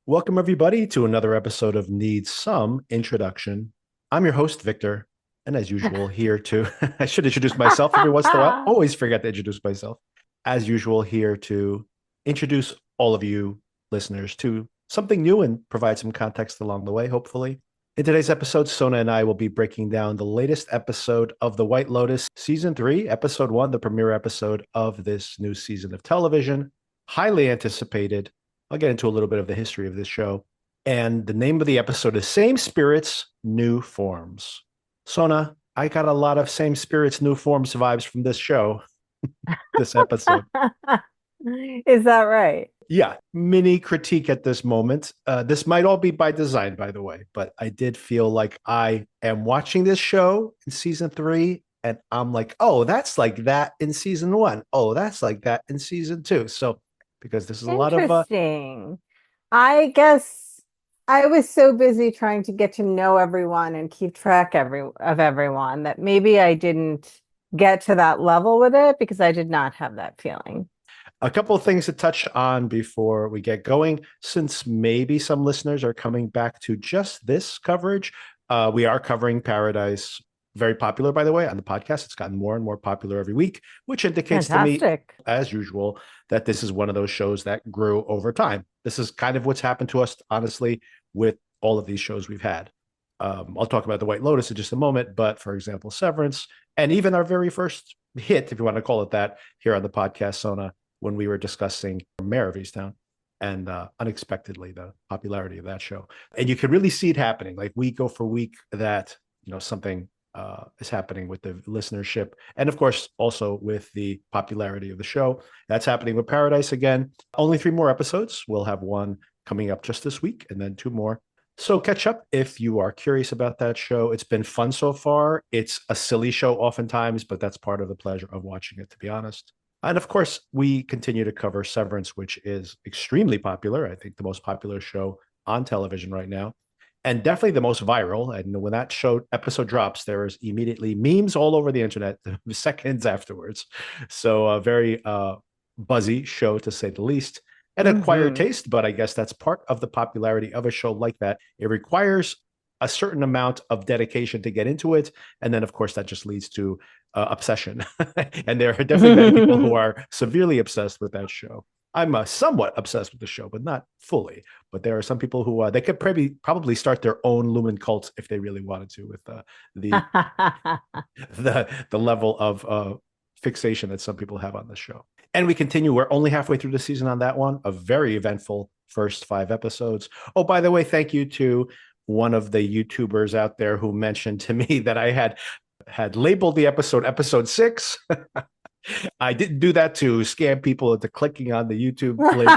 Welcome, everybody, to another episode of Need Some Introduction. I'm your host, Victor, and as usual, here to, I should introduce myself every once in a while. Always forget to introduce myself. As usual, here to introduce all of you listeners to something new and provide some context along the way, hopefully. In today's episode, Sona and I will be breaking down the latest episode of The White Lotus, Season 3, Episode 1, the premiere episode of this new season of television. Highly anticipated. I'll get into a little bit of the history of this show. And the name of the episode is Same Spirits, New Forms. Sona, I got a lot of Same Spirits, New Forms vibes from this show, this episode. Is that right? Yeah, mini critique at this moment. This might all be by design, by the way, but I did feel like I am watching this show in season 3, and I'm like, oh, that's like that in season 1. Oh, that's like that in season 2. So, because this is a lot of Interesting. I guess I was so busy trying to get to know everyone and keep track of everyone that maybe I didn't get to that level with it because I did not have that feeling. a couple of things to touch on before we get going, since maybe some listeners are coming back to just this coverage. We are covering Paradise, very popular, by the way, on the podcast. It's gotten more and more popular every week, which indicates to me, Fantastic. as usual, that this is one of those shows that grew over time. This is kind of what's happened to us, honestly, with all of these shows we've had. I'll talk about the White Lotus in just a moment, but for example, Severance, and even our very first hit, if you want to call it that, here on the podcast, Sona, when we were discussing Mayor of Easttown and unexpectedly the popularity of that show. And you can really see it happening like week over week that, something is happening with the listenership. And of course, also with the popularity of the show. That's happening with Paradise again. Only 3 more episodes. We'll have one coming up just this week and then 2 more. So catch up if you are curious about that show. It's been fun so far. It's a silly show oftentimes, but that's part of the pleasure of watching it, to be honest. And of course, we continue to cover Severance, which is extremely popular. I think the most popular show on television right now, and definitely the most viral. And when that show episode drops, there is immediately memes all over the internet seconds afterwards. So a very buzzy show, to say the least. An acquired Hmm. taste, but I guess that's part of the popularity of a show like that. It requires a certain amount of dedication to get into it. And then, of course, that just leads to obsession. And there are definitely many people who are severely obsessed with that show. I'm somewhat obsessed with the show, but not fully. But there are some people who they could probably start their own Lumen cult if they really wanted to, with the the level of fixation that some people have on the show. And we continue. We're only halfway through the season on that one. A very eventful first 5 episodes. Oh, by the way, thank you to one of the YouTubers out there who mentioned to me that I had labeled the episode 6. I didn't do that to scam people into clicking on the YouTube link.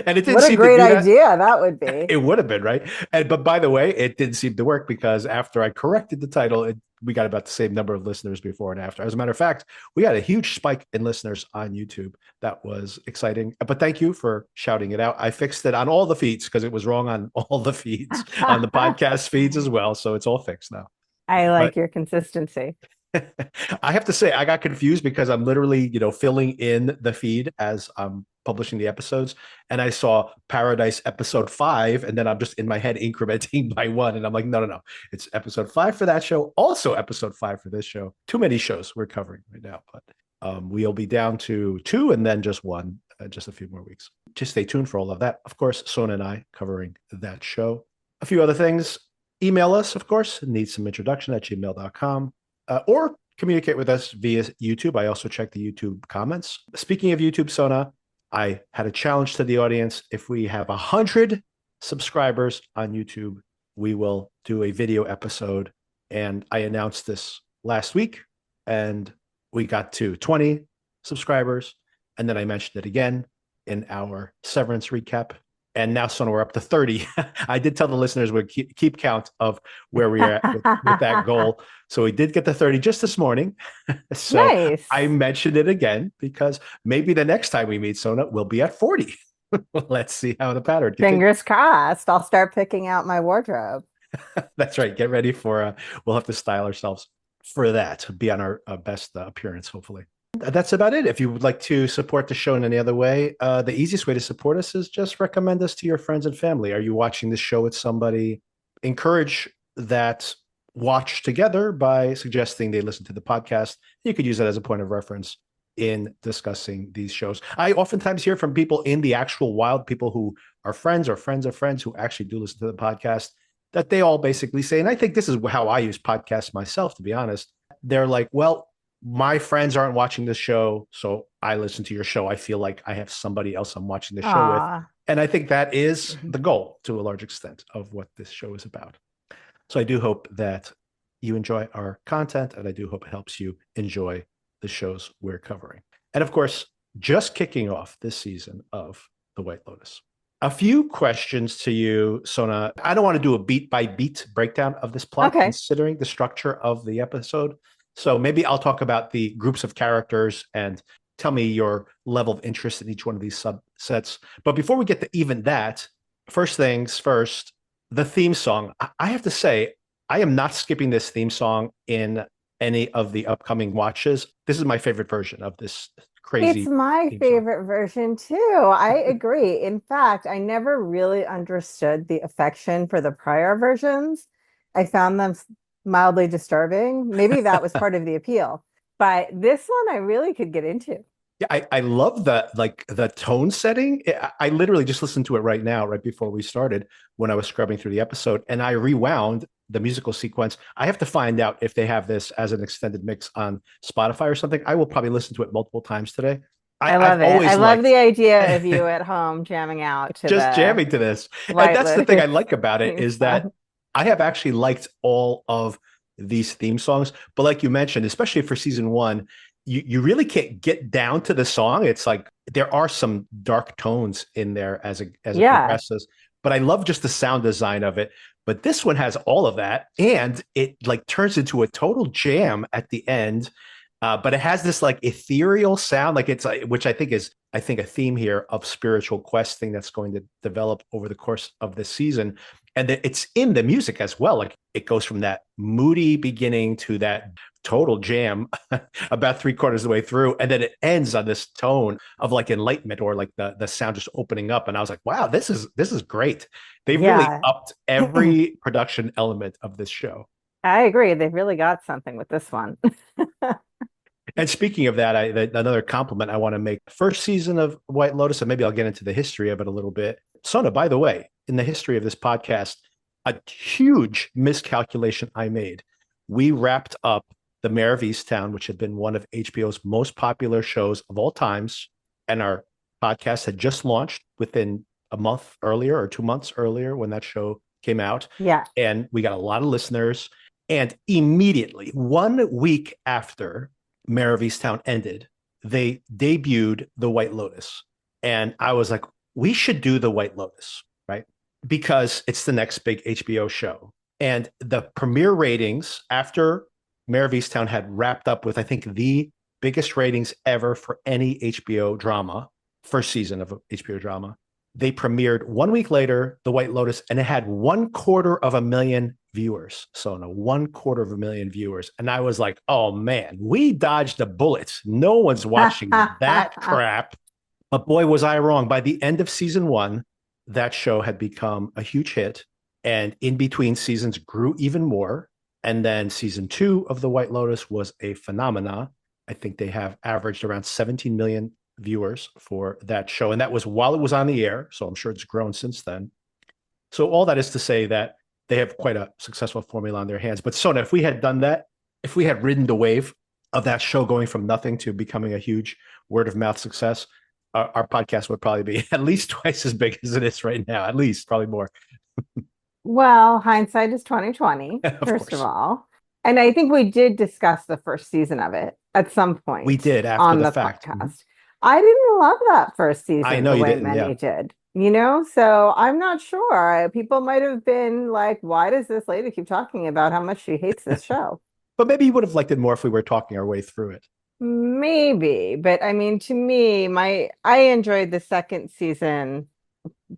And it didn't What a seem to great do that. idea that would be. It would have been, right? But by the way, it didn't seem to work because after I corrected the title, we got about the same number of listeners before and after. As a matter of fact, we had a huge spike in listeners on YouTube. That was exciting. But thank you for shouting it out. I fixed it on all the feeds because it was wrong on all the feeds, on the podcast feeds as well. So it's all fixed now. I But like your consistency. I have to say, I got confused because I'm literally, filling in the feed as I'm publishing the episodes. And I saw Paradise episode 5, and then I'm just in my head incrementing by one. And I'm like, no, no, no. It's episode 5 for that show. Also, episode 5 for this show. Too many shows we're covering right now. But we'll be down to 2 and then just 1, just a few more weeks. Just stay tuned for all of that. Of course, Sona and I covering that show. A few other things. Email us, of course, needssomeintroduction at gmail.com. Or communicate with us via YouTube. I also check the YouTube comments. Speaking of YouTube, Sona, I had a challenge to the audience. If we have 100 subscribers on YouTube, we will do a video episode. And I announced this last week, and we got to 20 subscribers. And then I mentioned it again in our Severance recap. And now, Sona, we're up to 30. I did tell the listeners we'd keep count of where we are at with that goal. So we did get to 30 just this morning. So I Nice. mentioned it again because maybe the next time we meet, Sona, we'll be at 40. Let's see how the pattern continues. Fingers crossed. I'll start picking out my wardrobe. That's right. Get ready for, we'll have to style ourselves for that, be on our best appearance, hopefully. That's about it. If you would like to support the show in any other way, the easiest way to support us is just recommend us to your friends and family. Are you watching this show with somebody? Encourage that watch together by suggesting they listen to the podcast. You could use that as a point of reference in discussing these shows. I oftentimes hear from people in the actual wild, people who are friends or friends of friends who actually do listen to the podcast, that they all basically say, and I think this is how I use podcasts myself, to be honest. They're like, well, my friends aren't watching this show, so I listen to your show. I feel like I have somebody else I'm watching the show with. Ah, And I think that is the goal to a large extent of what this show is about. So I do hope that you enjoy our content, and I do hope it helps you enjoy the shows we're covering. And of course, just kicking off this season of The White Lotus. A few questions to you, Sona. I don't want to do a beat by beat breakdown of this plot, okay. considering the structure of the episode. So maybe I'll talk about the groups of characters and tell me your level of interest in each one of these subsets. But before we get to even that, first things first, the theme song. I have to say, I am not skipping this theme song in any of the upcoming watches. This is my favorite version of this It's crazy my theme song. favorite version too. I agree. In fact, I never really understood the affection for the prior versions. I found them mildly disturbing. Maybe that was part of the appeal. But this one I really could get into. Yeah, I love the tone setting. I literally just listened to it right now, right before we started, when I was scrubbing through the episode, and I rewound the musical sequence. I have to find out if they have this as an extended mix on Spotify or something. I will probably listen to it multiple times today. I I've love it. I always love liked the idea of you at home jamming out to just the jamming to this. And White that's the thing I Lotus like about it theme is that song. I have actually liked all of these theme songs. But like you mentioned, especially for season one, you really can't get down to the song. It's like there are some dark tones in there as it Yeah. progresses. But I love just the sound design of it. But this one has all of that, and it like turns into a total jam at the end. But it has this like ethereal sound, like it's which I think a theme here of spiritual questing that's going to develop over the course of this season, and it's in the music as well. Like it goes from that moody beginning to that total jam about three-quarters of the way through, and then it ends on this tone of like enlightenment or like the sound just opening up. And I was like, wow, this is great. They've really Yeah. upped every production element of this show. I agree. They've really got something with this one. And speaking of that, another compliment I want to make. First season of White Lotus, and maybe I'll get into the history of it a little bit. Sona, by the way, in the history of this podcast, a huge miscalculation I made. We wrapped up The Mayor of Easttown, which had been one of HBO's most popular shows of all times, and our podcast had just launched within a month earlier or 2 months earlier when that show came out. Yeah. And we got a lot of listeners. And immediately, 1 week after Mayor of Easttown ended, they debuted The White Lotus. And I was like, we should do The White Lotus, right? Because it's the next big HBO show. And the premiere ratings after Mayor of Easttown had wrapped up with, I think, the biggest ratings ever for any HBO drama, first season of HBO drama. They premiered 1 week later, The White Lotus, and it had 1/4 of a million viewers. So, no, 1/4 of a million viewers. And I was like, oh man, we dodged a bullet. No one's watching that crap. But boy, was I wrong. By the end of season one, that show had become a huge hit. And in between seasons grew even more. And then season two of The White Lotus was a phenomena. I think they have averaged around 17 million viewers for that show. And that was while it was on the air. So I'm sure it's grown since then. So all that is to say that they have quite a successful formula on their hands. But Sona, if we had done that, if we had ridden the wave of that show going from nothing to becoming a huge word of mouth success, our podcast would probably be at least twice as big as it is right now, at least probably more. Well, hindsight is 2020, Of first of course. all. And I think we did discuss the first season of it at some We point did after on the the fact. Mhm. podcast. I didn't love that first I season know the you way didn't. Yeah. many did, you know? So I'm not sure. People might have been like, why does this lady keep talking about how much she hates this show? But maybe you would have liked it more if we were talking our way through it. Maybe, but I mean, to me, I enjoyed the second season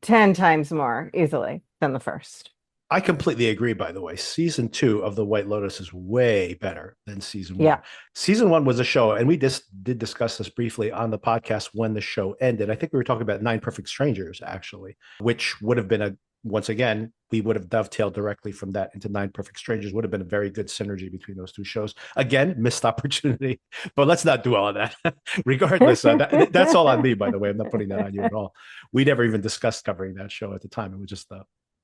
10 times more easily than the first. I completely agree, by the way. Season two of The White Lotus is way better than season one. Yeah. Season one was a show, and we just did discuss this briefly on the podcast when the show ended. I think we were talking about Nine Perfect Strangers, actually, which would have been once again, we would have dovetailed directly from that into Nine Perfect Strangers, would have been a very good synergy between those two shows. Again, missed opportunity, but let's not dwell on that. Regardless, that's all on me, by the way. I'm not putting that on you at all. We never even discussed covering that show at the time. It was just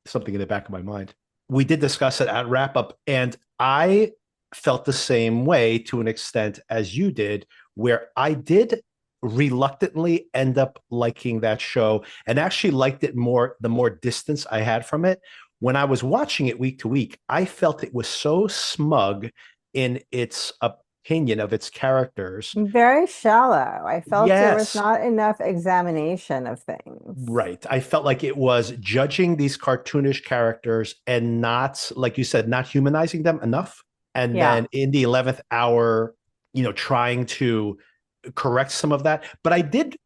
something in the back of my mind. We did discuss it at wrap up, and I felt the same way to an extent as you did, where I did reluctantly end up liking that show and actually liked it more the more distance I had from it. When I was watching it week to week, I felt it was so smug in its opinion of its characters. Very shallow. I felt there was Yes, not enough examination of things. right. I felt like it was judging these cartoonish characters and not, like you said, not humanizing them enough. And Yeah. then in the 11th hour, trying to correct some of that. But I did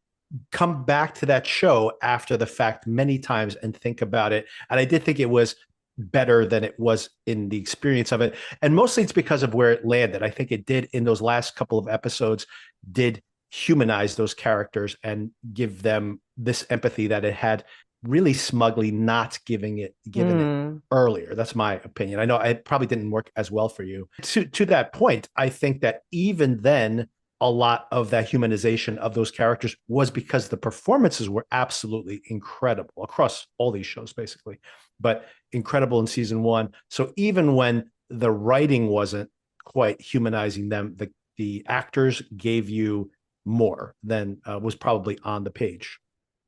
come back to that show after the fact many times and think about it. And I did think it was better than it was in the experience of it. And mostly it's because of where it landed. I think it did in those last couple of episodes, did humanize those characters and give them this empathy that it had really smugly not given it Hmm. earlier. That's my opinion. I know it probably didn't work as well for you. To that point, I think that even then a lot of that humanization of those characters was because the performances were absolutely incredible across all these shows, basically, but incredible in season one. So even when the writing wasn't quite humanizing them, the actors gave you more than was probably on the page.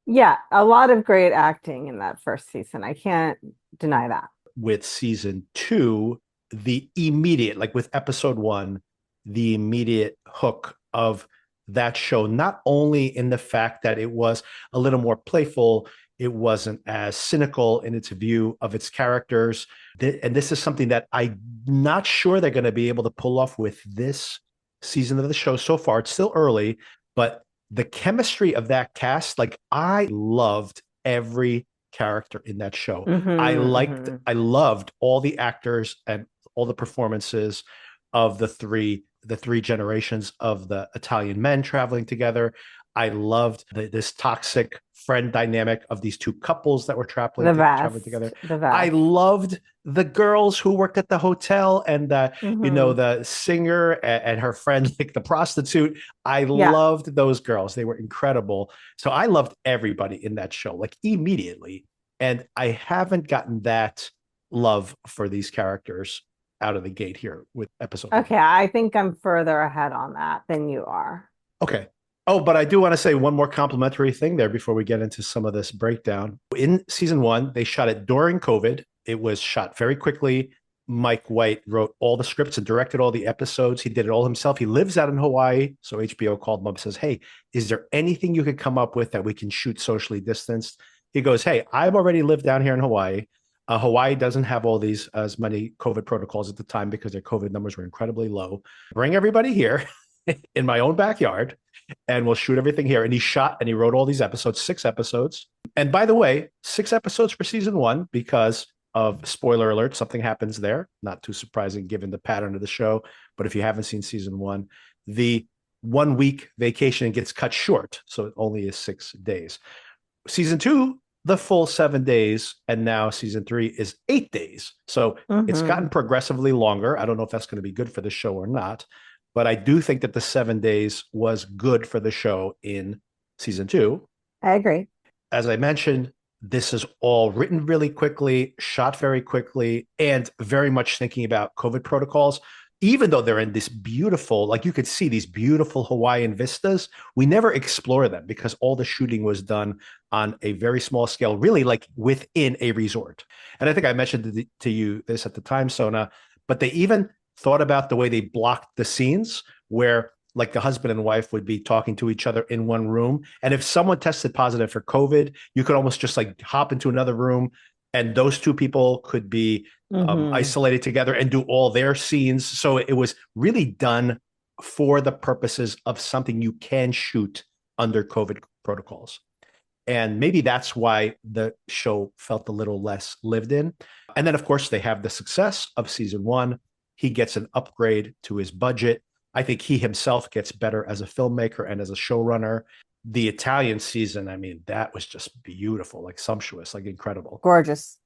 Yeah, a lot of great acting in that first season. I can't deny that. With season two, the immediate, like with episode one, the immediate hook of that show, not only in the fact that it was a little more playful, it wasn't as cynical in its view of its characters. And this is something that I'm not sure they're going to be able to pull off with this season of the show so far. It's still early, but the chemistry of that cast, like I loved every character in that show. Hmm. I loved all the actors and all the performances of the three generations of the Italian men traveling together. I loved this toxic friend dynamic of these two couples that were traveling together. The I best. loved the girls who worked at the hotel and Hmm. the singer and her friend, like the prostitute. I Yeah. loved those girls. They were incredible. So I loved everybody in that show, like immediately. And I haven't gotten that love for these characters out of the gate here with episode one. Okay, I think I'm further ahead on that than you are. Okay. Oh, but I do want to say one more complimentary thing there before we get into some of this breakdown. In season one, they shot it during COVID. It was shot very quickly. Mike White wrote all the scripts and directed all the episodes. He did it all himself. He lives out in Hawaii. So HBO called him up and says, "Hey, is there anything you could come up with that we can shoot socially distanced?" He goes, "Hey, I've already lived down here in Hawaii. Hawaii doesn't have all these as many COVID protocols at the time because their COVID numbers were incredibly low. Bring everybody here in my own backyard and we'll shoot everything here." And he shot and he wrote all these episodes, 6 episodes. And by the way, 6 episodes for season one because of spoiler alert, something happens there. Not too surprising given the pattern of the show. But if you haven't seen season one, the 1 week vacation gets cut short. So it only is 6 days. Season two, the full 7 days. And now season three is 8 days. So it's Hmm. gotten progressively longer. I don't know if that's going to be good for the show or not. But I do think that the 7 days was good for the show in season two. I agree. As I mentioned, this is all written really quickly, shot very quickly, and very much thinking about COVID protocols. Even though they're in this beautiful, like you could see these beautiful Hawaiian vistas, we never explore them because all the shooting was done on a very small scale, really like within a resort. And I think I mentioned to you this at the time, Sona, but they even thought about the way they blocked the scenes where like the husband and wife would be talking to each other in one room. And if someone tested positive for COVID, you could almost just like hop into another room and those two people could be Hmm. isolated together and do all their scenes. So it was really done for the purposes of something you can shoot under COVID protocols. And maybe that's why the show felt a little less lived in. And then, of course, they have the success of season one. He gets an upgrade to his budget. I think he himself gets better as a filmmaker and as a showrunner. The Italian season, I mean, that was just beautiful, like sumptuous, like incredible. Gorgeous.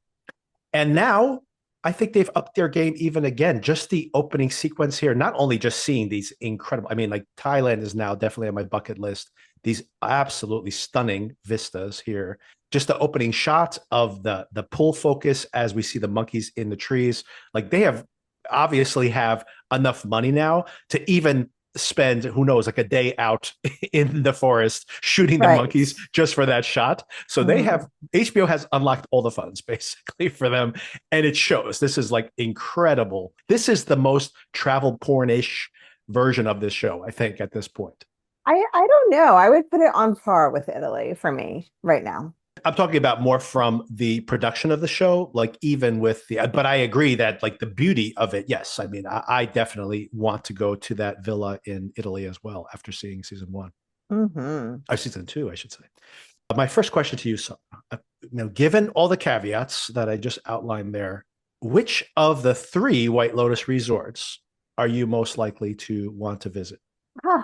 And now I think they've upped their game even again. Just the opening sequence here, not only just seeing these incredible, I mean, like Thailand is now definitely on my bucket list. These absolutely stunning vistas here. Just the opening shot of the pull focus as we see the monkeys in the trees. Like they have obviously have enough money now to even spend who knows like a day out in the forest shooting the Right. monkeys just for that shot. So they Mhm. have HBO has unlocked all the funds basically for them, and it shows. This is like incredible. This is the most travel porn-ish version of this show, I think, at this point. I don't know. I would put it on par with Italy for me right now. I'm talking about more from the production of the show, like even with the, but I agree that like the beauty of it. Yes. I mean, I definitely want to go to that villa in Italy as well after seeing season one or season two, I should say. My first question to you, Sona, given all the caveats that I just outlined there, which of the three White Lotus resorts are you most likely to want to visit?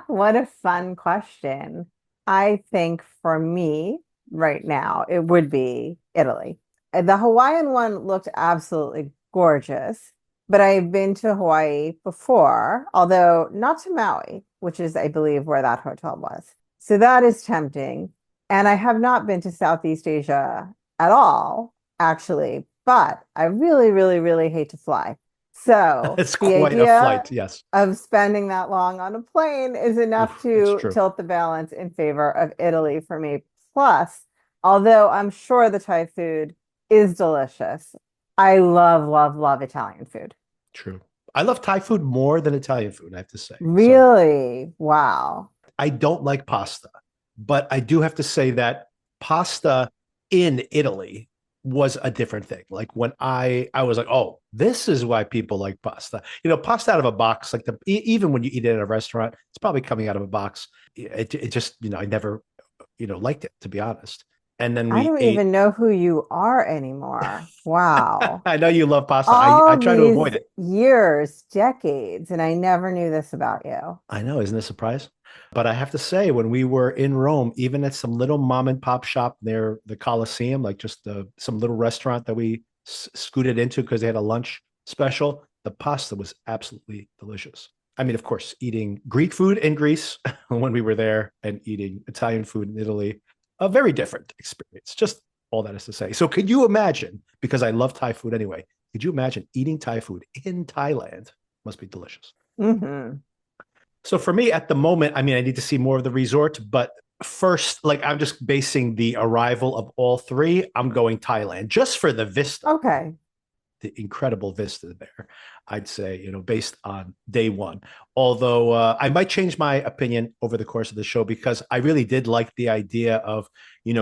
What a fun question. I think for me right now, it would be Italy. The Hawaiian one looked absolutely gorgeous, but I've been to Hawaii before, although not to Maui, which is, I believe, where that hotel was. So that is tempting. And I have not been to Southeast Asia at all, actually, but I really, really, really hate to fly. So It's the quite a idea flight. Yes. of spending that long on a plane is enough Oof, it's to true. tilt the balance in favor of Italy for me. Plus, although I'm sure the Thai food is delicious, I love, love, love Italian food. True. I love Thai food more than Italian food, I have to say. So Really? Wow. I don't like pasta, but I do have to say that pasta in Italy was a different thing. Like when I was like, oh, this is why people like pasta. Pasta out of a box, like even when you eat it at a restaurant, it's probably coming out of a box. It just, I never, liked it, to be honest. And then I we don't ate. even know who you are anymore. Wow. I know you love pasta. I All try to avoid these it. years, decades, and I never knew this about you. I know, isn't it a surprise? But I have to say, when we were in Rome, even at some little mom and pop shop near the Colosseum, like just some little restaurant that we scooted into because they had a lunch special, the pasta was absolutely delicious. I mean, of course, eating Greek food in Greece when we were there and eating Italian food in Italy, a very different experience. Just all that is to say. So, could you imagine? Because I love Thai food anyway. Could you imagine eating Thai food in Thailand? Must be delicious. Hmm. So for me at the moment, I mean, I need to see more of the resort, but first, like I'm just basing the arrival of all three. I'm going Thailand just for the vista, Okay. the incredible vista there. I'd say, based on day one. Although I might change my opinion over the course of the show because I really did like the idea of,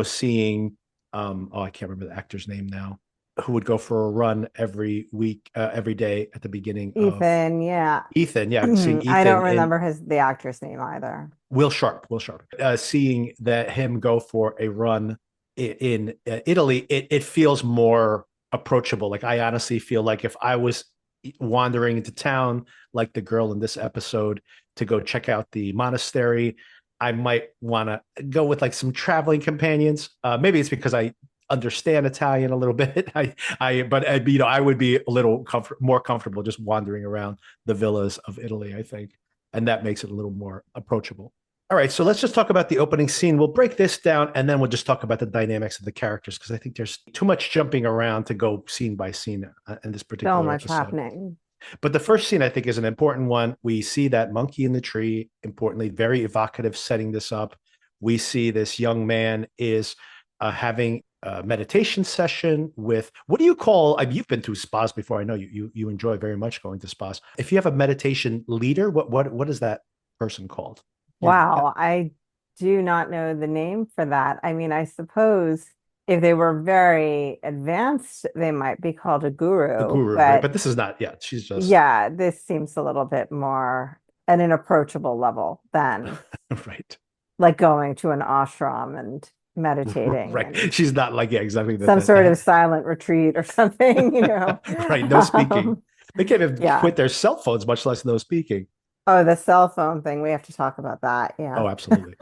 seeing, oh, I can't remember the actor's name now, who would go for a run every week, every day at the beginning of Ethan, yeah. Ethan. Yeah, seeing I don't Ethan in remember the actor's name either. Will Sharp, seeing that him go for a run in Italy, it feels more approachable. Like I honestly feel like if I was wandering into town, like the girl in this episode, to go check out the monastery, I might want to go with like some traveling companions. Maybe it's because I understand Italian a little bit. But I would be a little more comfortable just wandering around the villas of Italy, I think, and that makes it a little more approachable. All right, so let's just talk about the opening scene. We'll break this down and then we'll just talk about the dynamics of the characters because I think there's too much jumping around to go scene by scene in this So particular much episode. happening. But the first scene I think is an important one. We see that monkey in the tree, importantly, very evocative, setting this up. We see this young man is having a meditation session with what do you call? You've been to spas before. I know you enjoy very much going to spas. If you have a meditation leader, what is that person called? Wow, I do not know the name for that. I mean, I suppose if they were very advanced, they might be called a A guru, guru, right? but But this is not. Yeah, she's just yeah, this seems a little bit more at an approachable level than right. like going to an ashram and meditating Right. and She's not like, yeah, exactly some sort of silent retreat or something, right. No speaking. Um, They can't even yeah. quit their cell phones, much less no speaking. Oh, the cell phone thing. We have to talk about that. Yeah. Oh, absolutely.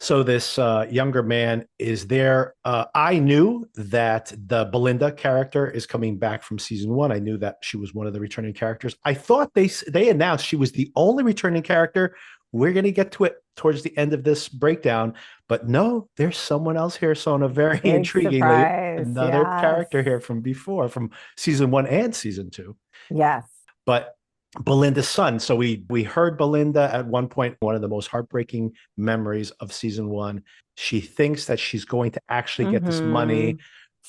So this younger man is there. I knew that the Belinda character is coming back from season one. I knew that she was one of the returning characters. I thought they announced she was the only returning character. We're going to get to it towards the end of this breakdown, but no, there's someone else here. Sona, very Big intriguingly, surprise. another Yes. character here from before, from season one and season two. Yes. But Belinda's son. So we heard Belinda at one point, one of the most heartbreaking memories of season one. She thinks that she's going to actually get this money Hmm.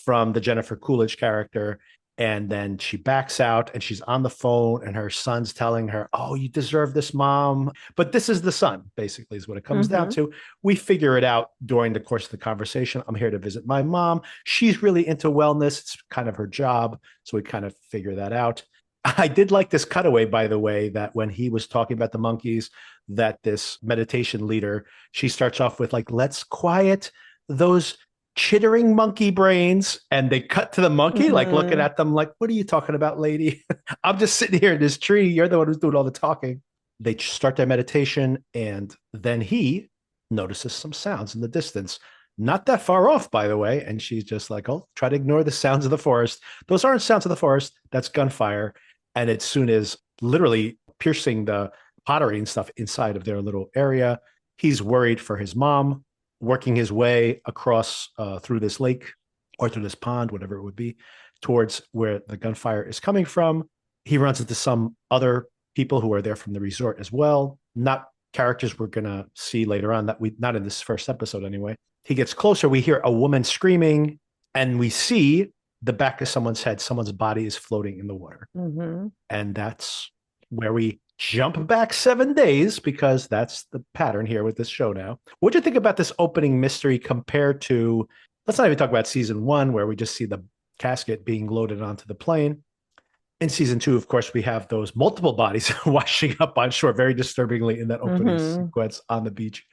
from the Jennifer Coolidge character. And then she backs out and she's on the phone, and her son's telling her, "Oh, you deserve this, mom." But this is the son, basically, is what it comes down Hmm. to. We figure it out during the course of the conversation. I'm here to visit my mom. She's really into wellness. It's kind of her job. So we kind of figure that out. I did like this cutaway, by the way, that when he was talking about the monkeys, that this meditation leader, she starts off with like, "Let's quiet those chittering monkey brains." And they cut to the monkey, like looking Hmm. at them like, "What are you talking about, lady? I'm just sitting here in this tree. You're the one who's doing all the talking." They start their meditation, and then he notices some sounds in the distance. Not that far off, by the way. And she's just like, "Oh, try to ignore the sounds of the forest. Those aren't sounds of the forest. That's gunfire." And as soon as literally piercing the pottery and stuff inside of their little area, he's worried for his mom, working his way across through this lake or through this pond, whatever it would be, towards where the gunfire is coming from. He runs into some other people who are there from the resort as well, not characters we're going to see later on, that we not in this first episode anyway. He gets closer, we hear a woman screaming, and we see the back of someone's head. Someone's body is floating in the water. Hmm. And that's where we jump back 7 days, because that's the pattern here with this show now. What do you think about this opening mystery compared to, let's not even talk about season one, where we just see the casket being loaded onto the plane. In season two, of course, we have those multiple bodies washing up on shore very disturbingly in that opening Hmm. sequence on the beach.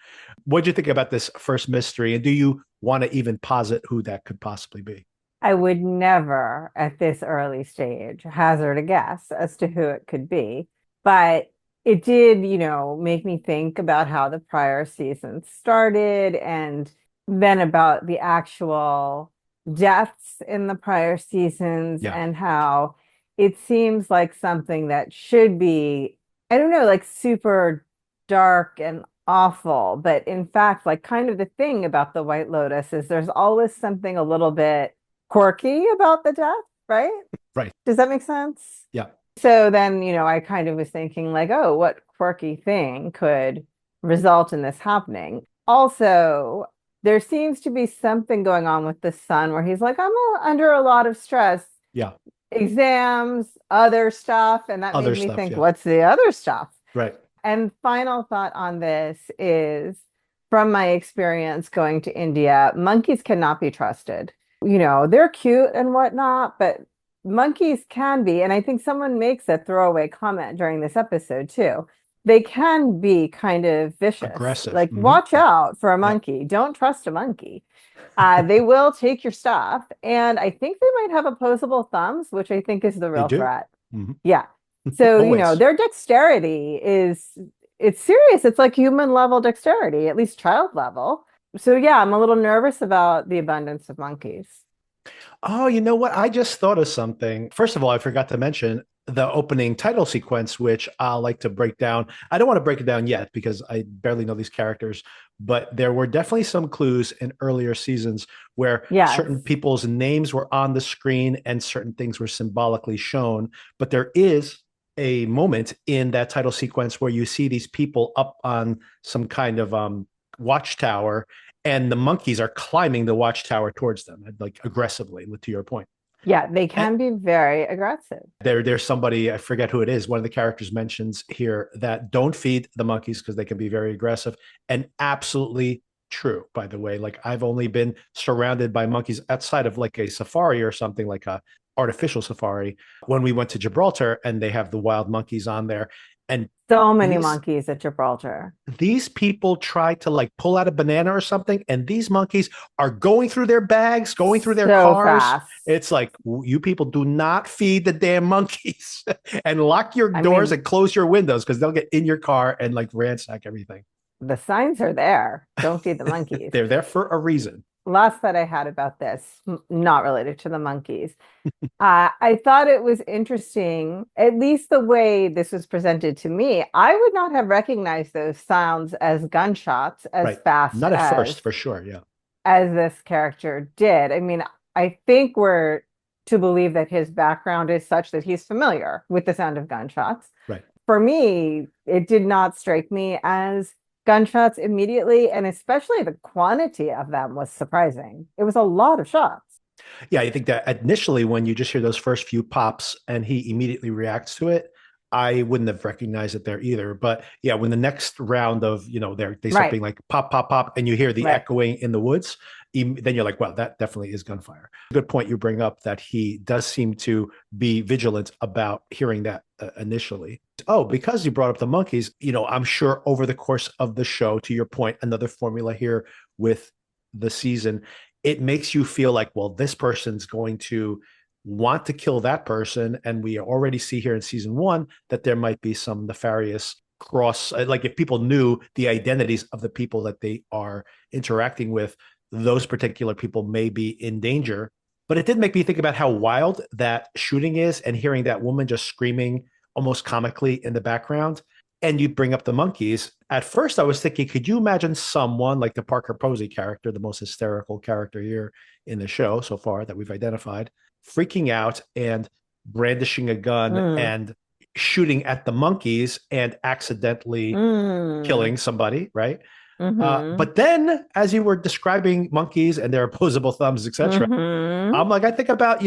What do you think about this first mystery? And do you want to even posit who that could possibly be? I would never, at this early stage, hazard a guess as to who it could be. But it did, make me think about how the prior seasons started and then about the actual deaths in the prior seasons Yeah. and how it seems like something that should be, I don't know, like super dark and awful. But in fact, like kind of the thing about the White Lotus is there's always something a little bit quirky about the death, right? Right. Does that make sense? Yeah. So then, I kind of was thinking like, oh, what quirky thing could result in this happening? Also, there seems to be something going on with the son where he's like, I'm under a lot of stress, Yeah. exams, other stuff. And that made Other me stuff. think, Yeah. what's the other stuff? Right. And final thought on this is from my experience going to India, monkeys cannot be trusted. They're cute and whatnot, but monkeys can be, and I think someone makes a throwaway comment during this episode too. They can be kind of vicious. Aggressive. Like, Mm-hmm. watch Yeah. out for a Yeah. monkey. Don't trust a monkey. They will take your stuff, and I think they might have opposable thumbs, which I think is the They real do. threat. Mm-hmm. Yeah. So, Always. their dexterity it's serious. It's like human level dexterity, at least child level. So yeah, I'm a little nervous about the abundance of monkeys. Oh, you know what? I just thought of something. First of all, I forgot to mention the opening title sequence, which I like to break down. I don't want to break it down yet because I barely know these characters, but there were definitely some clues in earlier seasons where Yes. certain people's names were on the screen and certain things were symbolically shown. But there is a moment in that title sequence where you see these people up on some kind of watchtower, and the monkeys are climbing the watchtower towards them, like aggressively, to your point. Yeah, they And can be very aggressive. there's somebody, I forget who it is, one of the characters mentions here that don't feed the monkeys because they can be very aggressive. And absolutely true, by the way. Like, I've only been surrounded by monkeys outside of like a safari or something, like a artificial safari, when we went to Gibraltar and they have the wild monkeys on there. And So many these monkeys at Gibraltar. these people try to like pull out a banana or something, and these monkeys are going through their bags, going through their So cars. fast. It's like, you people do not feed the damn monkeys and lock your I doors mean, and close your windows because they'll get in your car and like ransack everything. the signs are there. Don't feed the monkeys. They're there for a reason. Last thought I had about this, not related to the monkeys. I thought it was interesting, at least the way this was presented to me. I would not have recognized those sounds as gunshots as Right. fast Not at first, for sure. Yeah. as this character did. I mean, I think we're to believe that his background is such that he's familiar with the sound of gunshots. Right. For me, it did not strike me as gunshots immediately, and especially the quantity of them was surprising. It was a lot of shots. Yeah, I think that initially when you just hear those first few pops and he immediately reacts to it, I wouldn't have recognized it there either. But yeah, when the next round of, they start Right, being like pop, pop, pop, and you hear the right. echoing in the woods, then you're like, well, that definitely is gunfire. Good point you bring up that he does seem to be vigilant about hearing that initially. Oh, because you brought up the monkeys, I'm sure over the course of the show, to your point, another formula here with the season, it makes you feel like, well, this person's going to want to kill that person. And we already see here in season one that there might be some nefarious cross, like if people knew the identities of the people that they are interacting with, those particular people may be in danger. But it did make me think about how wild that shooting is and hearing that woman just screaming almost comically in the background. And you bring up the monkeys. At first, I was thinking, could you imagine someone like the Parker Posey character, the most hysterical character here in the show so far that we've identified, freaking out and brandishing a gun Mm, and shooting at the monkeys and accidentally mm, killing somebody, right? mm-hmm, But then, as you were describing monkeys and their opposable thumbs, etc., mm-hmm. I'm like, I think about,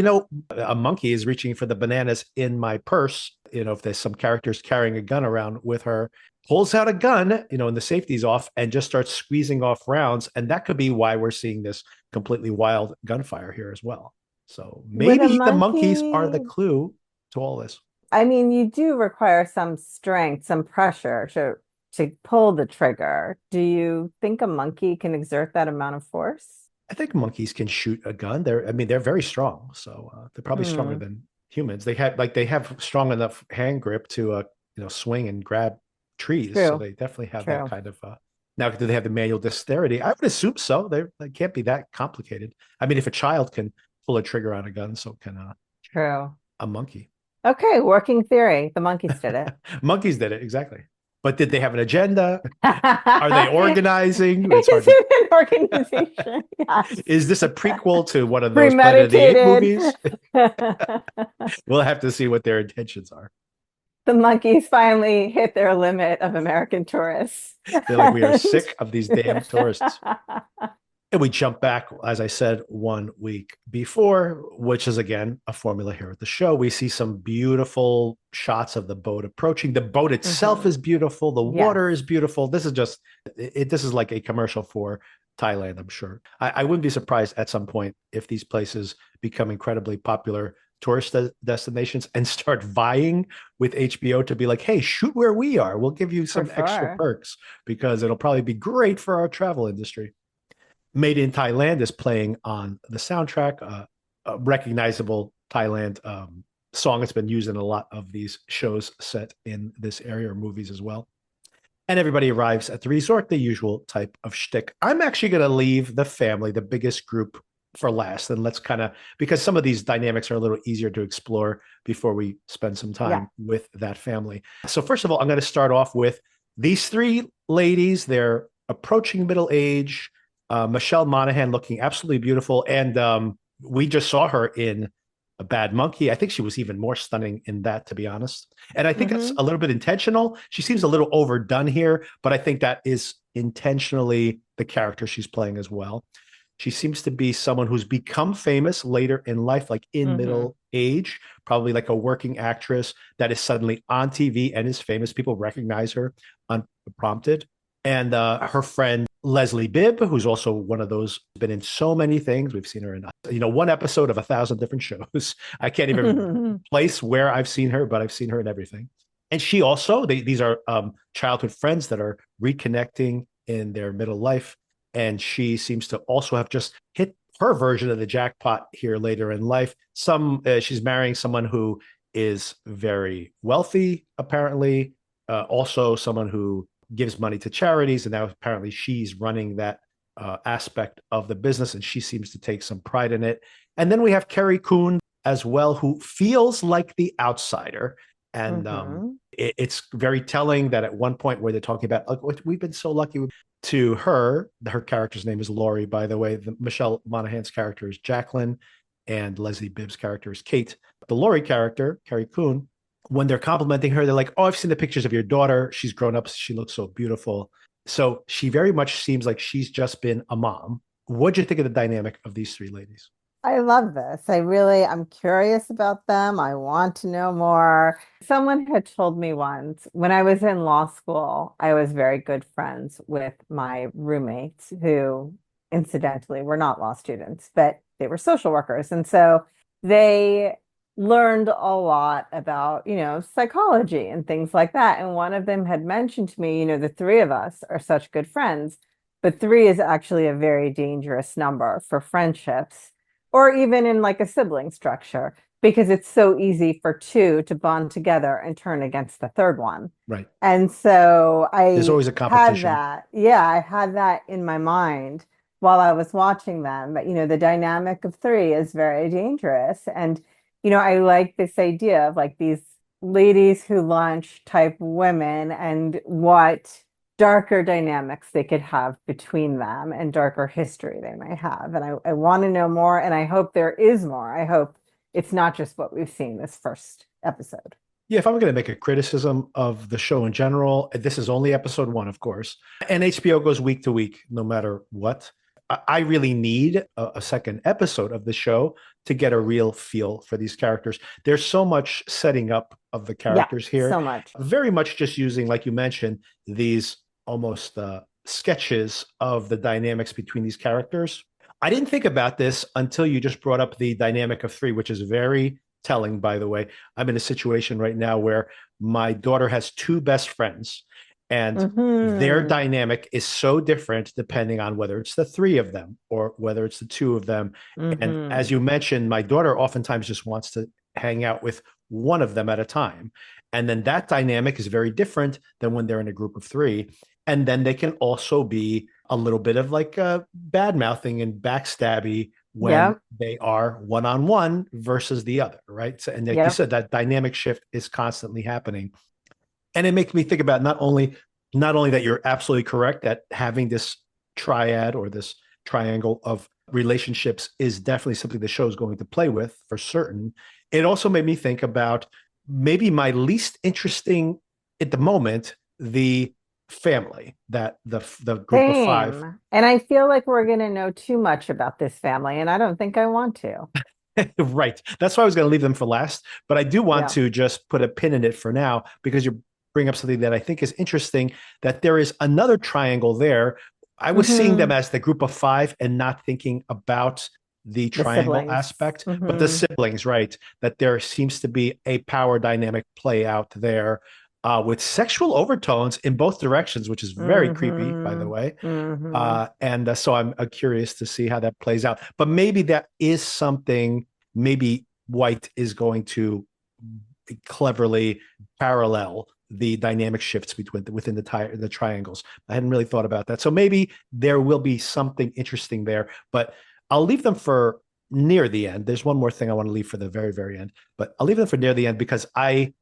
a monkey is reaching for the bananas in my purse. If there's some characters carrying a gun around with her, pulls out a gun, and the safety's off and just starts squeezing off rounds. And that could be why we're seeing this completely wild gunfire here as well. So Would a maybe the monkeys are the monkey, clue to all this. I mean, you do require some strength, some pressure to pull the trigger. Do you think a monkey can exert that amount of force? I think monkeys can shoot a gun. They're very strong. So they're probably stronger Hmm, than humans. They have strong enough hand grip to swing and grab trees. So true, they definitely have that true, kind of. Now, do they have the manual dexterity? I would assume so. They can't be that complicated. I mean, if a child can pull a trigger on a gun, so can true. a monkey. Okay, working theory. The monkeys did it. Monkeys did it exactly. But did they have an agenda? Are they organizing? It's hard Is to. it an organization? Yes. Is this a prequel to one of those Planet of the Apes Premeditated. movies? We'll have to see what their intentions are. The monkeys finally hit their limit of American tourists. They're like, we are sick of these damn tourists. And we jump back, as I said, 1 week before, which is again a formula here at the show. We see some beautiful shots of the boat approaching. The boat itself Mhm. is beautiful. The Yes, water is beautiful. This is just this is like a commercial for Thailand, I'm sure. I wouldn't be surprised at some point if these places become incredibly popular tourist destinations and start vying with HBO to be like, hey, shoot where we are. We'll give you for some extra sure. perks because it'll probably be great for our travel industry. Made in Thailand is playing on the soundtrack, a recognizable Thailand song. It's been used in a lot of these shows set in this area or movies as well. And everybody arrives at the resort, the usual type of shtick. I'm actually going to leave the family, the biggest group, for last. And let's kind of, because some of these dynamics are a little easier to explore before we spend some Yeah. time with that family. So, first of all, I'm going to start off with these three ladies. They're approaching middle age. Michelle Monaghan looking absolutely beautiful. And we just saw her in A Bad Monkey. I think she was even more stunning in that, to be honest. And I think it's Hmm. a little bit intentional. She seems a little overdone here, but I think that is intentionally the character she's playing as well. She seems to be someone who's become famous later in life, like in Hmm. middle age, probably like a working actress that is suddenly on TV and is famous. People recognize her unprompted. And her friend Leslie Bibb, who's also one of those, been in so many things. We've seen her in, one episode of 1,000 different shows. I can't even place where I've seen her, but I've seen her in everything. And she also, these are childhood friends that are reconnecting in their middle life. And she seems to also have just hit her version of the jackpot here later in life. She's marrying someone who is very wealthy, apparently. Also, someone who gives money to charities, and now apparently she's running that aspect of the business, and she seems to take some pride in it. And then we have Carrie Coon as well, who feels like the outsider. And Mm-hmm. it's very telling that at one point where they're talking about, like, we've been so lucky to her character's name is Laurie, by the way. Michelle Monaghan's character is Jacqueline, and Leslie Bibb's character is Kate. The Laurie character, Carrie Coon, when they're complimenting her, they're like, "Oh, I've seen the pictures of your daughter. She's grown up. She looks so beautiful." So she very much seems like she's just been a mom. What'd you think of the dynamic of these three ladies? I love this. I'm curious about them. I want to know more. Someone had told me once when I was in law school, I was very good friends with my roommates who, incidentally, were not law students, but they were social workers. And so they learned a lot about, psychology and things like that. And one of them had mentioned to me, the three of us are such good friends, but three is actually a very dangerous number for friendships or even in like a sibling structure, because it's so easy for two to bond together and turn against the third one. Right. And so There's I always a had competition. that, yeah, I had that in my mind while I was watching them. But, the dynamic of three is very dangerous. And, I like this idea of like these ladies who lunch type women and what darker dynamics they could have between them and darker history they may have. And I want to know more, and I hope there is more. I hope it's not just what we've seen this first episode. Yeah, if I'm going to make a criticism of the show in general, this is only episode one, of course, and HBO goes week to week, no matter what. I really need a second episode of the show to get a real feel for these characters. There's so much setting up of the Yeah, characters here, so much. very much just using, like you mentioned, these almost sketches of the dynamics between these characters. I didn't think about this until you just brought up the dynamic of three, which is very telling, by the way. I'm in a situation right now where my daughter has two best friends, and their Hmm. dynamic is so different depending on whether it's the three of them or whether it's the two of them. And as Hmm. you mentioned, my daughter oftentimes just wants to hang out with one of them at a time. And then that dynamic is very different than when they're in a group of three. And then they can also be a little bit of like bad mouthing and backstabby when Yep. they are one on one versus the other, right? So, and like you Yep. said, that dynamic shift is constantly happening. And it makes me think about not only that you're absolutely correct that having this triad or this triangle of relationships is definitely something the show is going to play with for certain. It also made me think about maybe my least interesting at the moment, the family, that the group of five. Same. And I feel like we're going to know too much about this family, and I don't think I want to. Right. That's why I was going to leave them for last, but I do want Yeah. to just put a pin in it for now because you bring up something that I think is interesting, that there is another triangle there. I was seeing them Hmm. as the group of five and not thinking about the The triangle siblings. aspect, but the Hmm. siblings, right? That there seems to be a power dynamic play out there with sexual overtones in both directions, which is very creepy, by the Hmm. way. Hmm. And so I'm curious to see how that plays out. But maybe that is something, maybe White is going to cleverly parallel the dynamic shifts within the triangles. I hadn't really thought about that. So maybe there will be something interesting there, but I'll leave them for near the end. There's one more thing I want to leave for the very, very end, but I'll leave them for near the end because I'm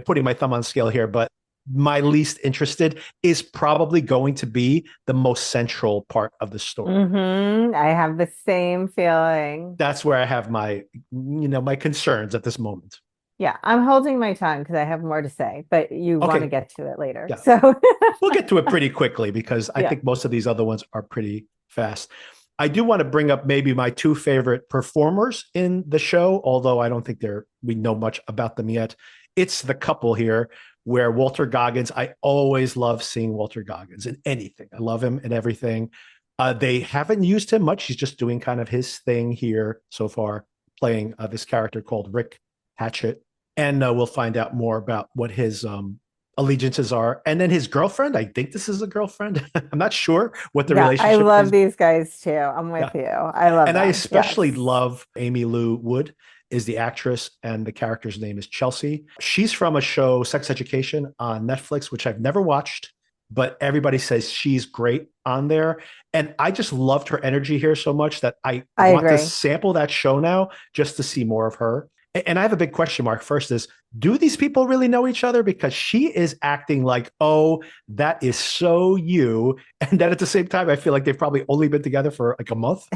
putting my thumb on scale here, but my least interested is probably going to be the most central part of the story. I have the same feeling. That's where I have my concerns at this moment. Yeah, I'm holding my tongue because I have more to say, but you want to Okay, get to it later. yeah, So, we'll get to it pretty quickly because I yeah. think most of these other ones are pretty fast. I do want to bring up maybe my two favorite performers in the show, although I don't think we know much about them yet. It's the couple here where Walter Goggins, I always love seeing Walter Goggins in anything. I love him in everything. They haven't used him much. He's just doing kind of his thing here so far, playing this character called Rick Hatchett. And we'll find out more about what his allegiances are. And then his girlfriend, I think this is a girlfriend. I'm not sure what the Yeah, I relationship love is. these guys too. I'm with Yeah. you. I love And I them. especially Yes. love Amy Lou Wood is the actress, and the character's name is Chelsea. She's from a show, Sex Education, on Netflix, which I've never watched, but everybody says she's great on there. And I just loved her energy here so much that I I want to agree. sample that show now just to see more of her. And I have a big question mark. First is, do these people really know each other? Because she is acting like, oh, that is so you. And then at the same time, I feel like they've probably only been together for like a month.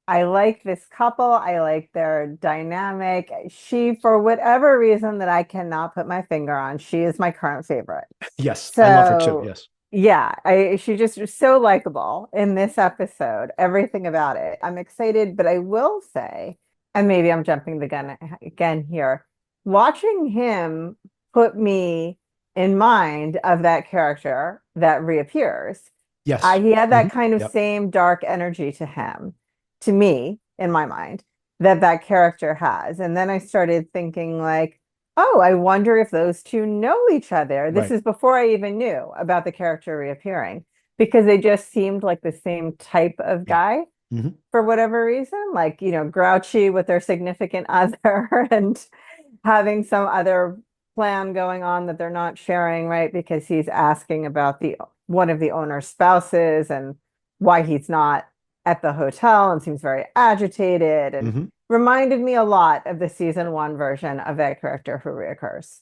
I like this couple. I like their dynamic. She, for whatever reason that I cannot put my finger on, she is my current favorite. Yes, I love her too. So, Yes. yeah, she just was so likable in this episode. Everything about it. I'm excited, but I will say, and maybe I'm jumping the gun again here, watching him put me in mind of that character that reappears. Yes. He had that Mhm. kind of Yep. same dark energy to him, to me, in my mind, that that character has. And then I started thinking, like, oh, I wonder if those two know each other. This Right. is before I even knew about the character reappearing, because they just seemed like the same type of Yeah. guy Mhm. for whatever reason, like, grouchy with their significant other and having some other plan going on that they're not sharing, right? Because he's asking about the one of the owner's spouses and why he's not at the hotel and seems very agitated and Mhm. reminded me a lot of the season one version of that character who reoccurs.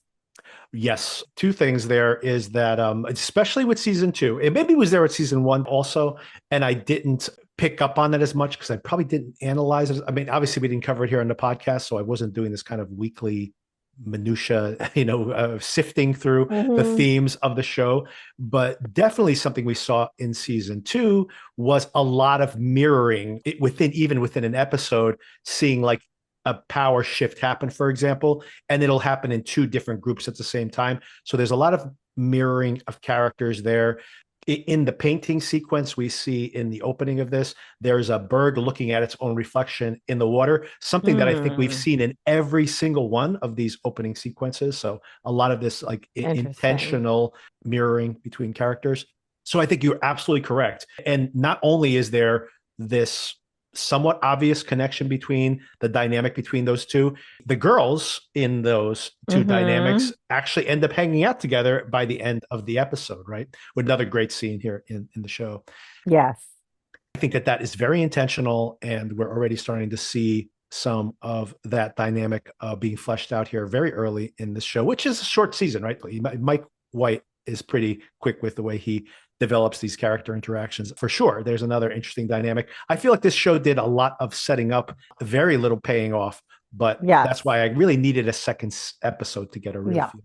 Yes. Two things there is that, especially with season two, it maybe was there with season one also, and I didn't pick up on that as much because I probably didn't analyze it. I mean, obviously we didn't cover it here on the podcast, so I wasn't doing this kind of weekly minutia, sifting through the Hmm. themes of the show. But definitely something we saw in season two was a lot of mirroring even within an episode, seeing like a power shift happen, for example, and it'll happen in two different groups at the same time. So there's a lot of mirroring of characters there. In the painting sequence we see in the opening of this, there's a bird looking at its own reflection in the water, something that I think we've Hmm. seen in every single one of these opening sequences. So a lot of this like Interesting. intentional mirroring between characters. So I think you're absolutely correct. And not only is there this somewhat obvious connection between the dynamic between those two, the girls in those two dynamics Hmm. actually end up hanging out together by the end of the episode, right? With another great scene here in the show. Yes. I think that that is very intentional, and we're already starting to see some of that dynamic being fleshed out here very early in this show, which is a short season, right? Mike White is pretty quick with the way he develops these character interactions. For sure, there's another interesting dynamic. I feel like this show did a lot of setting up, very little paying off, but that's Yes. why I really needed a second episode to get a real Yeah. feel.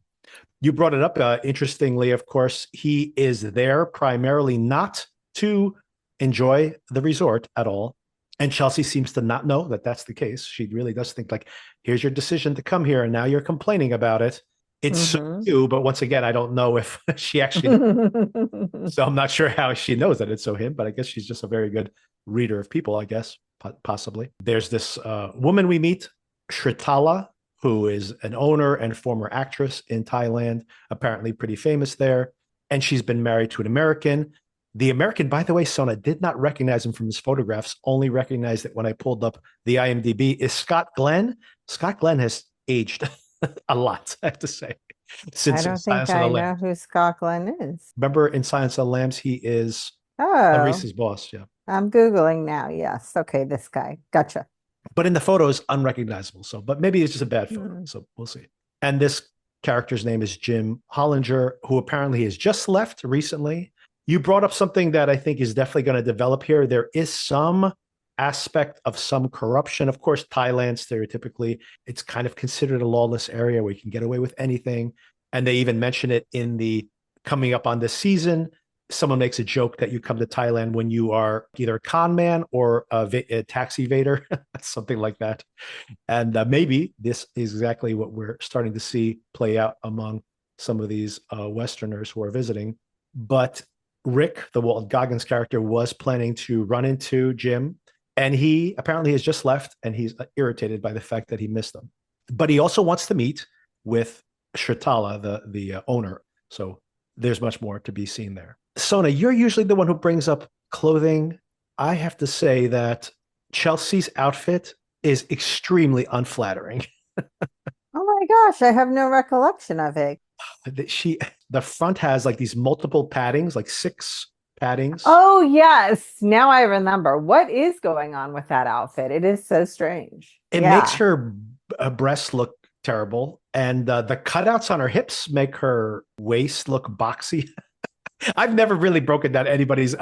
You brought it up. Interestingly, of course, he is there primarily not to enjoy the resort at all. And Chelsea seems to not know that that's the case. She really does think like, here's your decision to come here, and now you're complaining about it. It's so Hmm. you, but once again, I don't know if she actually knows. So I'm not sure how she knows that it's so him, but I guess she's just a very good reader of people, I guess, possibly. There's this woman we meet, Shritala, who is an owner and former actress in Thailand, apparently pretty famous there. And she's been married to an American. The American, by the way, Sona, did not recognize him from his photographs, only recognized it when I pulled up the IMDb, is Scott Glenn. Scott Glenn has aged a lot, I have to say, I since don't think Silence of the I know Lambs. who Scott Glenn is. Remember in Silence of the Lambs, he is Oh, Reese's boss. Yeah. I'm Googling now. Yes. Okay, this guy. Gotcha. But in the photos, unrecognizable. So, but maybe it's just a bad photo. Hmm. So we'll see. And this character's name is Jim Hollinger, who apparently has just left recently. You brought up something that I think is definitely going to develop here. There is some aspect of some corruption. Of course, Thailand, stereotypically, it's kind of considered a lawless area where you can get away with anything. And they even mention it in the coming up on this season. Someone makes a joke that you come to Thailand when you are either a con man or a tax evader, something like that. And maybe this is exactly what we're starting to see play out among some of these Westerners who are visiting. But Rick, the Walt Goggins character, was planning to run into Jim, and he apparently has just left, and he's irritated by the fact that he missed them. But he also wants to meet with Shritala, the owner. So there's much more to be seen there. Sona, you're usually the one who brings up clothing. I have to say that Chelsea's outfit is extremely unflattering. Oh my gosh, I have no recollection of it. She the front has like these multiple paddings, like 6 paddings. Oh yes, now I remember. What is going on with that outfit? It is so strange. It makes Yeah. her breasts look terrible, and the cutouts on her hips make her waist look boxy. I've never really broken down anybody's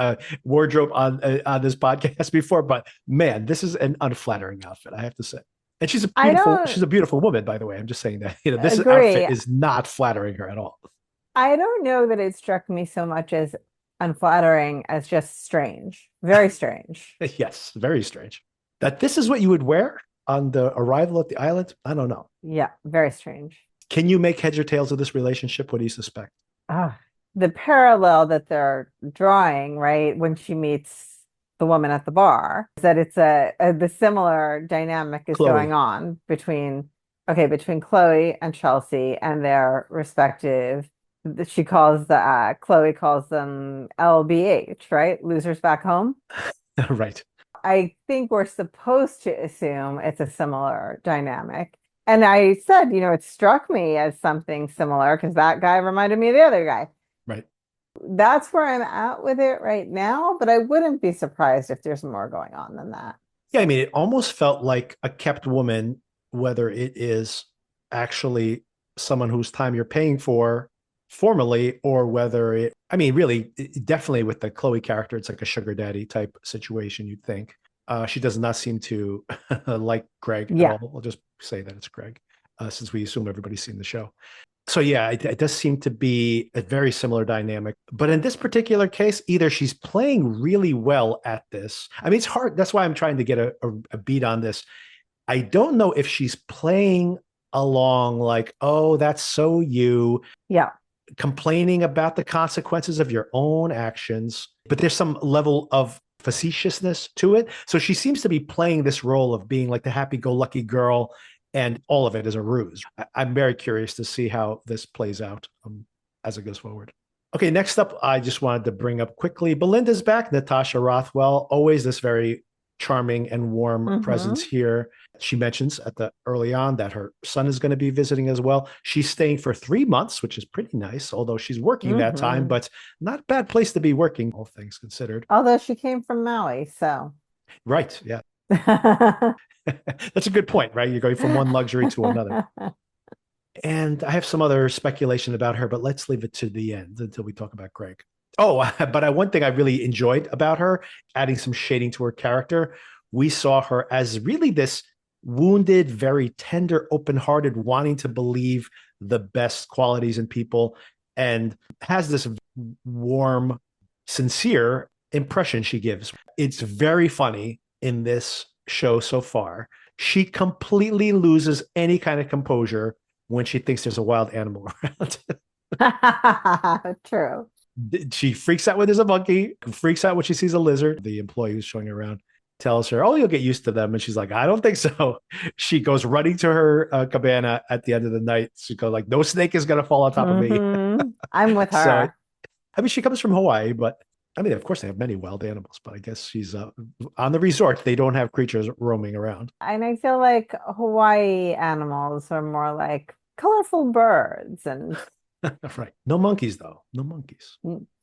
wardrobe on this podcast before, but man, this is an unflattering outfit, I have to say. And I don't she's a beautiful woman, by the way. I'm just saying that, this outfit agree. is not flattering her at all. I don't know that it struck me so much as unflattering as just strange. Very strange. Yes, very strange. That this is what you would wear on the arrival at the island? I don't know. Yeah, very strange. Can you make heads or tails of this relationship? What do you suspect? Ah, the parallel that they're drawing, right, when she meets the woman at the bar, is that it's the similar dynamic is going Chloe. on between Chloe and Chelsea and their respective. She calls Chloe calls them LBH, right? Losers back home. Right. I think we're supposed to assume it's a similar dynamic. And I said, it struck me as something similar because that guy reminded me of the other guy. Right. That's where I'm at with it right now, but I wouldn't be surprised if there's more going on than that. Yeah, I mean, it almost felt like a kept woman, whether it is actually someone whose time you're paying for formally, or whether I mean, really, definitely with the Chloe character, it's like a sugar daddy type situation, you'd think. She does not seem to like Greg at Yeah. all. I'll just say that it's Greg, since we assume everybody's seen the show. So yeah, it does seem to be a very similar dynamic. But in this particular case, either she's playing really well at this. I mean, it's hard. That's why I'm trying to get a beat on this. I don't know if she's playing along like, oh, that's so you, Yeah. complaining about the consequences of your own actions, but there's some level of facetiousness to it. So she seems to be playing this role of being like the happy-go-lucky girl, and all of it is a ruse. I'm very curious to see how this plays out as it goes forward. Okay, next up, I just wanted to bring up quickly, Belinda's back, Natasha Rothwell, always this very charming and warm presence Hmm. here. She mentions early on that her son is going to be visiting as well. She's staying for 3 months, which is pretty nice, although she's working that time, Hmm. but not a bad place to be working, all things considered. Although she came from Maui, so. Right. Yeah. That's a good point, right? You're going from one luxury to another. And I have some other speculation about her, but let's leave it to the end until we talk about Greg. Oh, but one thing I really enjoyed about her, adding some shading to her character, we saw her as really this wounded, very tender, open-hearted, wanting to believe the best qualities in people, and has this warm, sincere impression she gives. It's very funny in this show so far. She completely loses any kind of composure when she thinks there's a wild animal around. True. She freaks out when there's a monkey, freaks out when she sees a lizard. The employee who's showing her around tells her, oh, you'll get used to them. And she's like, I don't think so. She goes running to her cabana at the end of the night. She goes like, no snake is going to fall on top of me. I'm with So, her. I mean, she comes from Hawaii, but I mean, of course they have many wild animals, but I guess she's on the resort. They don't have creatures roaming around. And I feel like Hawaii animals are more like colorful birds and Right. No monkeys, though. No monkeys.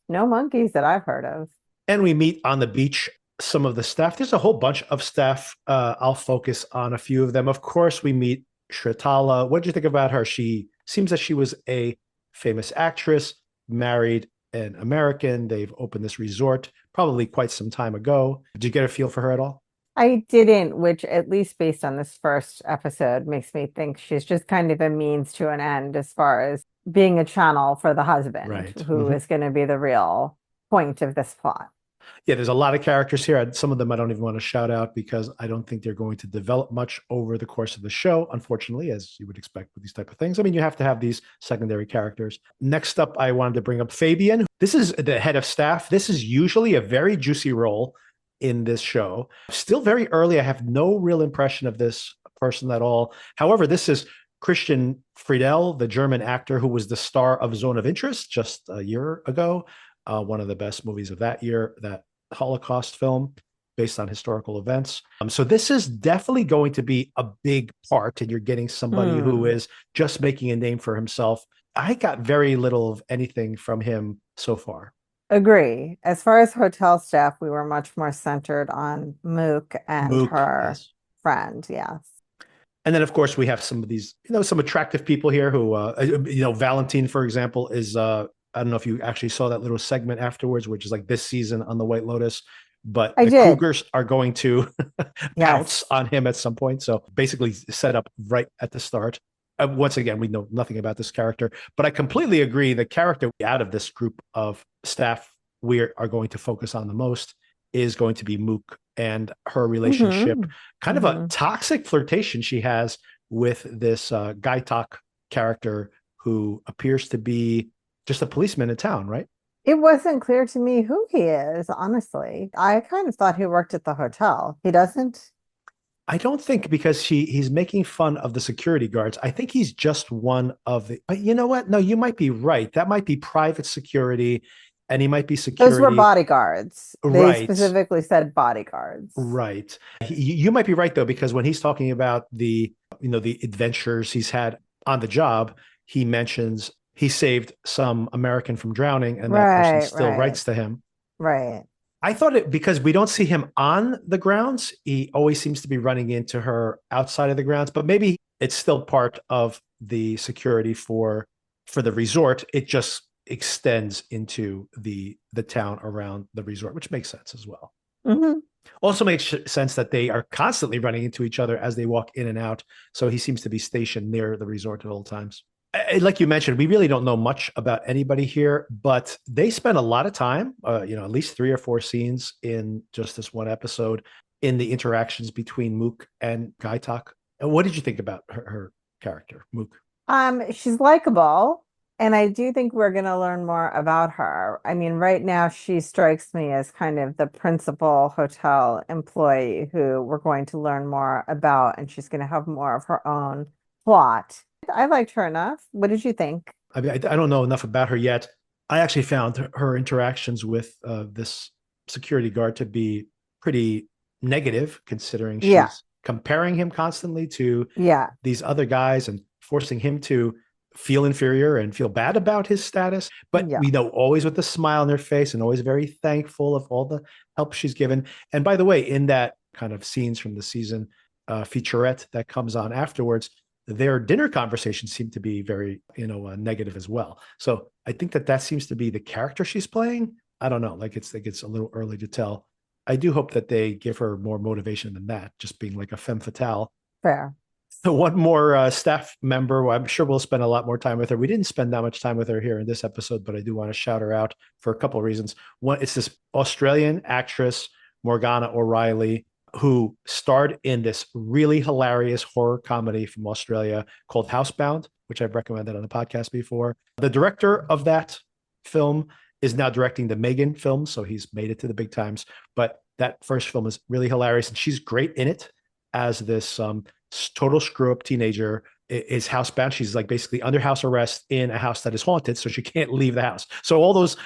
no monkeys that I've heard of. And we meet on the beach some of the staff. There's a whole bunch of staff. I'll focus on a few of them. Of course, we meet Shritala. What did you think about her? She seems that she was a famous actress, married an American. They've opened this resort probably quite some time ago. Did you get a feel for her at all? I didn't, which at least based on this first episode makes me think she's just kind of a means to an end as far as being a channel for the husband, Right. who is going to be the real point of this plot. Yeah, there's a lot of characters here. Some of them I don't even want to shout out because I don't think they're going to develop much over the course of the show, unfortunately, as you would expect with these type of things. I mean, you have to have these secondary characters. Next up, I wanted to bring up Fabian. This is the head of staff. This is usually a very juicy role in this show. Still very early. I have no real impression of this person at all. However, this is Christian Friedel, the German actor who was the star of Zone of Interest just a year ago, one of the best movies of that year, that Holocaust film based on historical events. So this is definitely going to be a big part, and you're getting somebody who Hmm. is just making a name for himself. I got very little of anything from him so far. Agree. As far as hotel staff, we were much more centered on Mook and Mook, her yes. friend. Yes. And then, of course, we have some of these, some attractive people here who, Valentine, for example, is, I don't know if you actually saw that little segment afterwards, which is like this season on the White Lotus, but I the did. Cougars are going to pounce Yes. on him at some point. So basically, set up right at the start. Once again, we know nothing about this character, but I completely agree. The character out of this group of staff we are going to focus on the most is going to be Mook and her relationship, Hmm. kind of a Hmm. toxic flirtation she has with this Guy Talk character who appears to be just a policeman in town, right? It wasn't clear to me who he is, honestly. I kind of thought he worked at the hotel. He doesn't? I don't think because he's making fun of the security guards. I think he's just one of the. But you know what? No, you might be right. That might be private security, and he might be Those were security. bodyguards. They Right, specifically said bodyguards. right. You might be right though, because when he's talking about the adventures he's had on the job, he mentions he saved some American from drowning, and that person Right, still right, writes to him. right. I thought it because we don't see him on the grounds. He always seems to be running into her outside of the grounds, but maybe it's still part of the security for the resort. It just extends into the town around the resort, which makes sense as well. Hmm. Also makes sense that they are constantly running into each other as they walk in and out. So he seems to be stationed near the resort at all times. Like you mentioned, we really don't know much about anybody here, but they spend a lot of time, at least 3 or 4 scenes in just this one episode in the interactions between Mook and Gaitak. And what did you think about her character, Mook? She's likable, and I do think we're going to learn more about her. I mean, right now she strikes me as kind of the principal hotel employee who we're going to learn more about, and she's going to have more of her own plot. I liked her enough. What did you think? I mean, I don't know enough about her yet. I actually found her interactions with this security guard to be pretty negative, considering Yeah, she's comparing him constantly to yeah, these other guys and forcing him to feel inferior and feel bad about his status. But yeah. we know always with a smile on their face and always very thankful of all the help she's given. And by the way, in that kind of scenes from the season featurette that comes on afterwards, their dinner conversations seem to be very, negative as well. So I think that seems to be the character she's playing. I don't know. Like it's a little early to tell. I do hope that they give her more motivation than that, just being like a femme fatale. Fair. So one more staff member. I'm sure we'll spend a lot more time with her. We didn't spend that much time with her here in this episode, but I do want to shout her out for a couple of reasons. One, it's this Australian actress, Morgana O'Reilly, who starred in this really hilarious horror comedy from Australia called Housebound, which I've recommended on the podcast before. The director of that film is now directing the Megan film, so he's made it to the big times. But that first film is really hilarious, and she's great in it as this total screw up teenager is housebound. She's like basically under house arrest in a house that is haunted, so she can't leave the house. So all those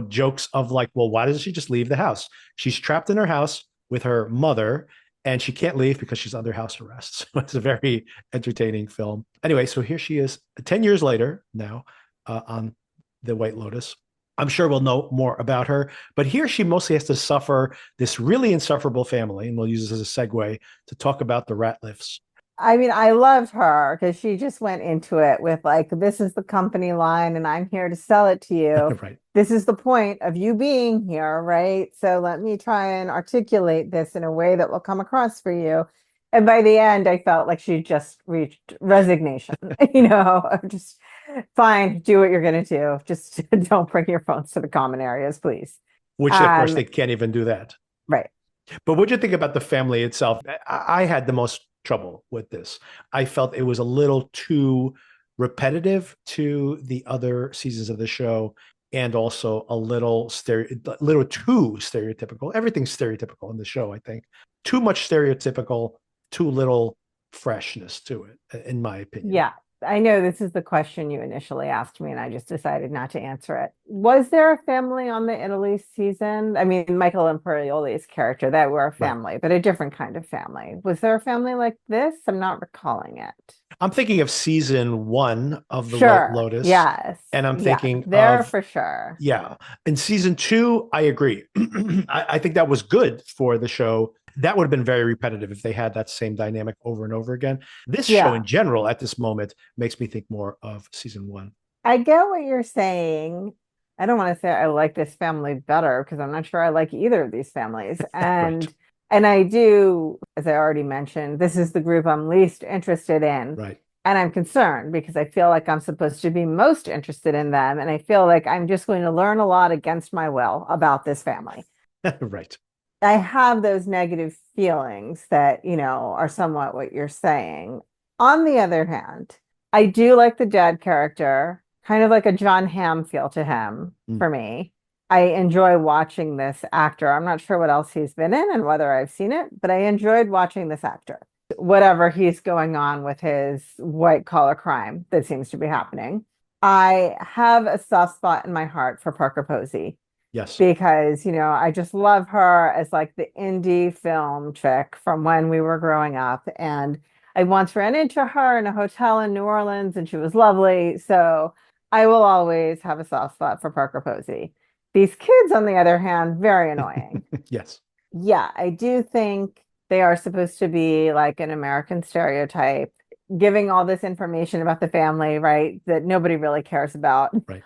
jokes of like, well, why doesn't she just leave the house? She's trapped in her house with her mother, and she can't leave because she's under house arrest. So it's a very entertaining film. Anyway, so here she is 10 years later now on the White Lotus. I'm sure we'll know more about her, but here she mostly has to suffer this really insufferable family, and we'll use this as a segue to talk about the Ratliffs. I mean, I loved her because she just went into it with like, this is the company line and I'm here to sell it to you. Right. This is the point of you being here, right? So let me try and articulate this in a way that will come across for you. And by the end, I felt like she just reached resignation, of just fine, do what you're going to do. Just don't bring your phones to the common areas, please. Which, of course, Um, they can't even do that. right. But what do you think about the family itself? I had the most trouble with this. I felt it was a little too repetitive to the other seasons of the show, and also a little too stereotypical. Everything's stereotypical in the show, I think. Too much stereotypical, too little freshness to it, in my opinion. Yeah, I know this is the question you initially asked me, and I just decided not to answer it. Was there a family on the Italy season? I mean, Michael Imperioli's character, that were a Right. family, but a different kind of family. Was there a family like this? I'm not recalling it. I'm thinking of season one of The White Sure. Lotus, Yes. and I'm Yeah, thinking there of, for sure. yeah, in season two, I agree. I think that was good for the show. That would have been very repetitive if they had that same dynamic over and over again. This show Yeah. in general at this moment makes me think more of season one. I get what you're saying. I don't want to say I like this family better because I'm not sure I like either of these families. Right. And I do, as I already mentioned, this is the group I'm least interested in. Right. And I'm concerned because I feel like I'm supposed to be most interested in them. And I feel like I'm just going to learn a lot against my will about this family. Right. I have those negative feelings that, are somewhat what you're saying. On the other hand, I do like the dad character, kind of like a John Hamm feel to him Mm. for me. I enjoy watching this actor. I'm not sure what else he's been in and whether I've seen it, but I enjoyed watching this actor. Whatever he's going on with his white collar crime that seems to be happening. I have a soft spot in my heart for Parker Posey Yes. because, I just love her as like the indie film chick from when we were growing up. And I once ran into her in a hotel in New Orleans and she was lovely. So I will always have a soft spot for Parker Posey. These kids, on the other hand, very annoying. Yes. Yeah, I do think they are supposed to be like an American stereotype, giving all this information about the family, right? That nobody really cares about. Right.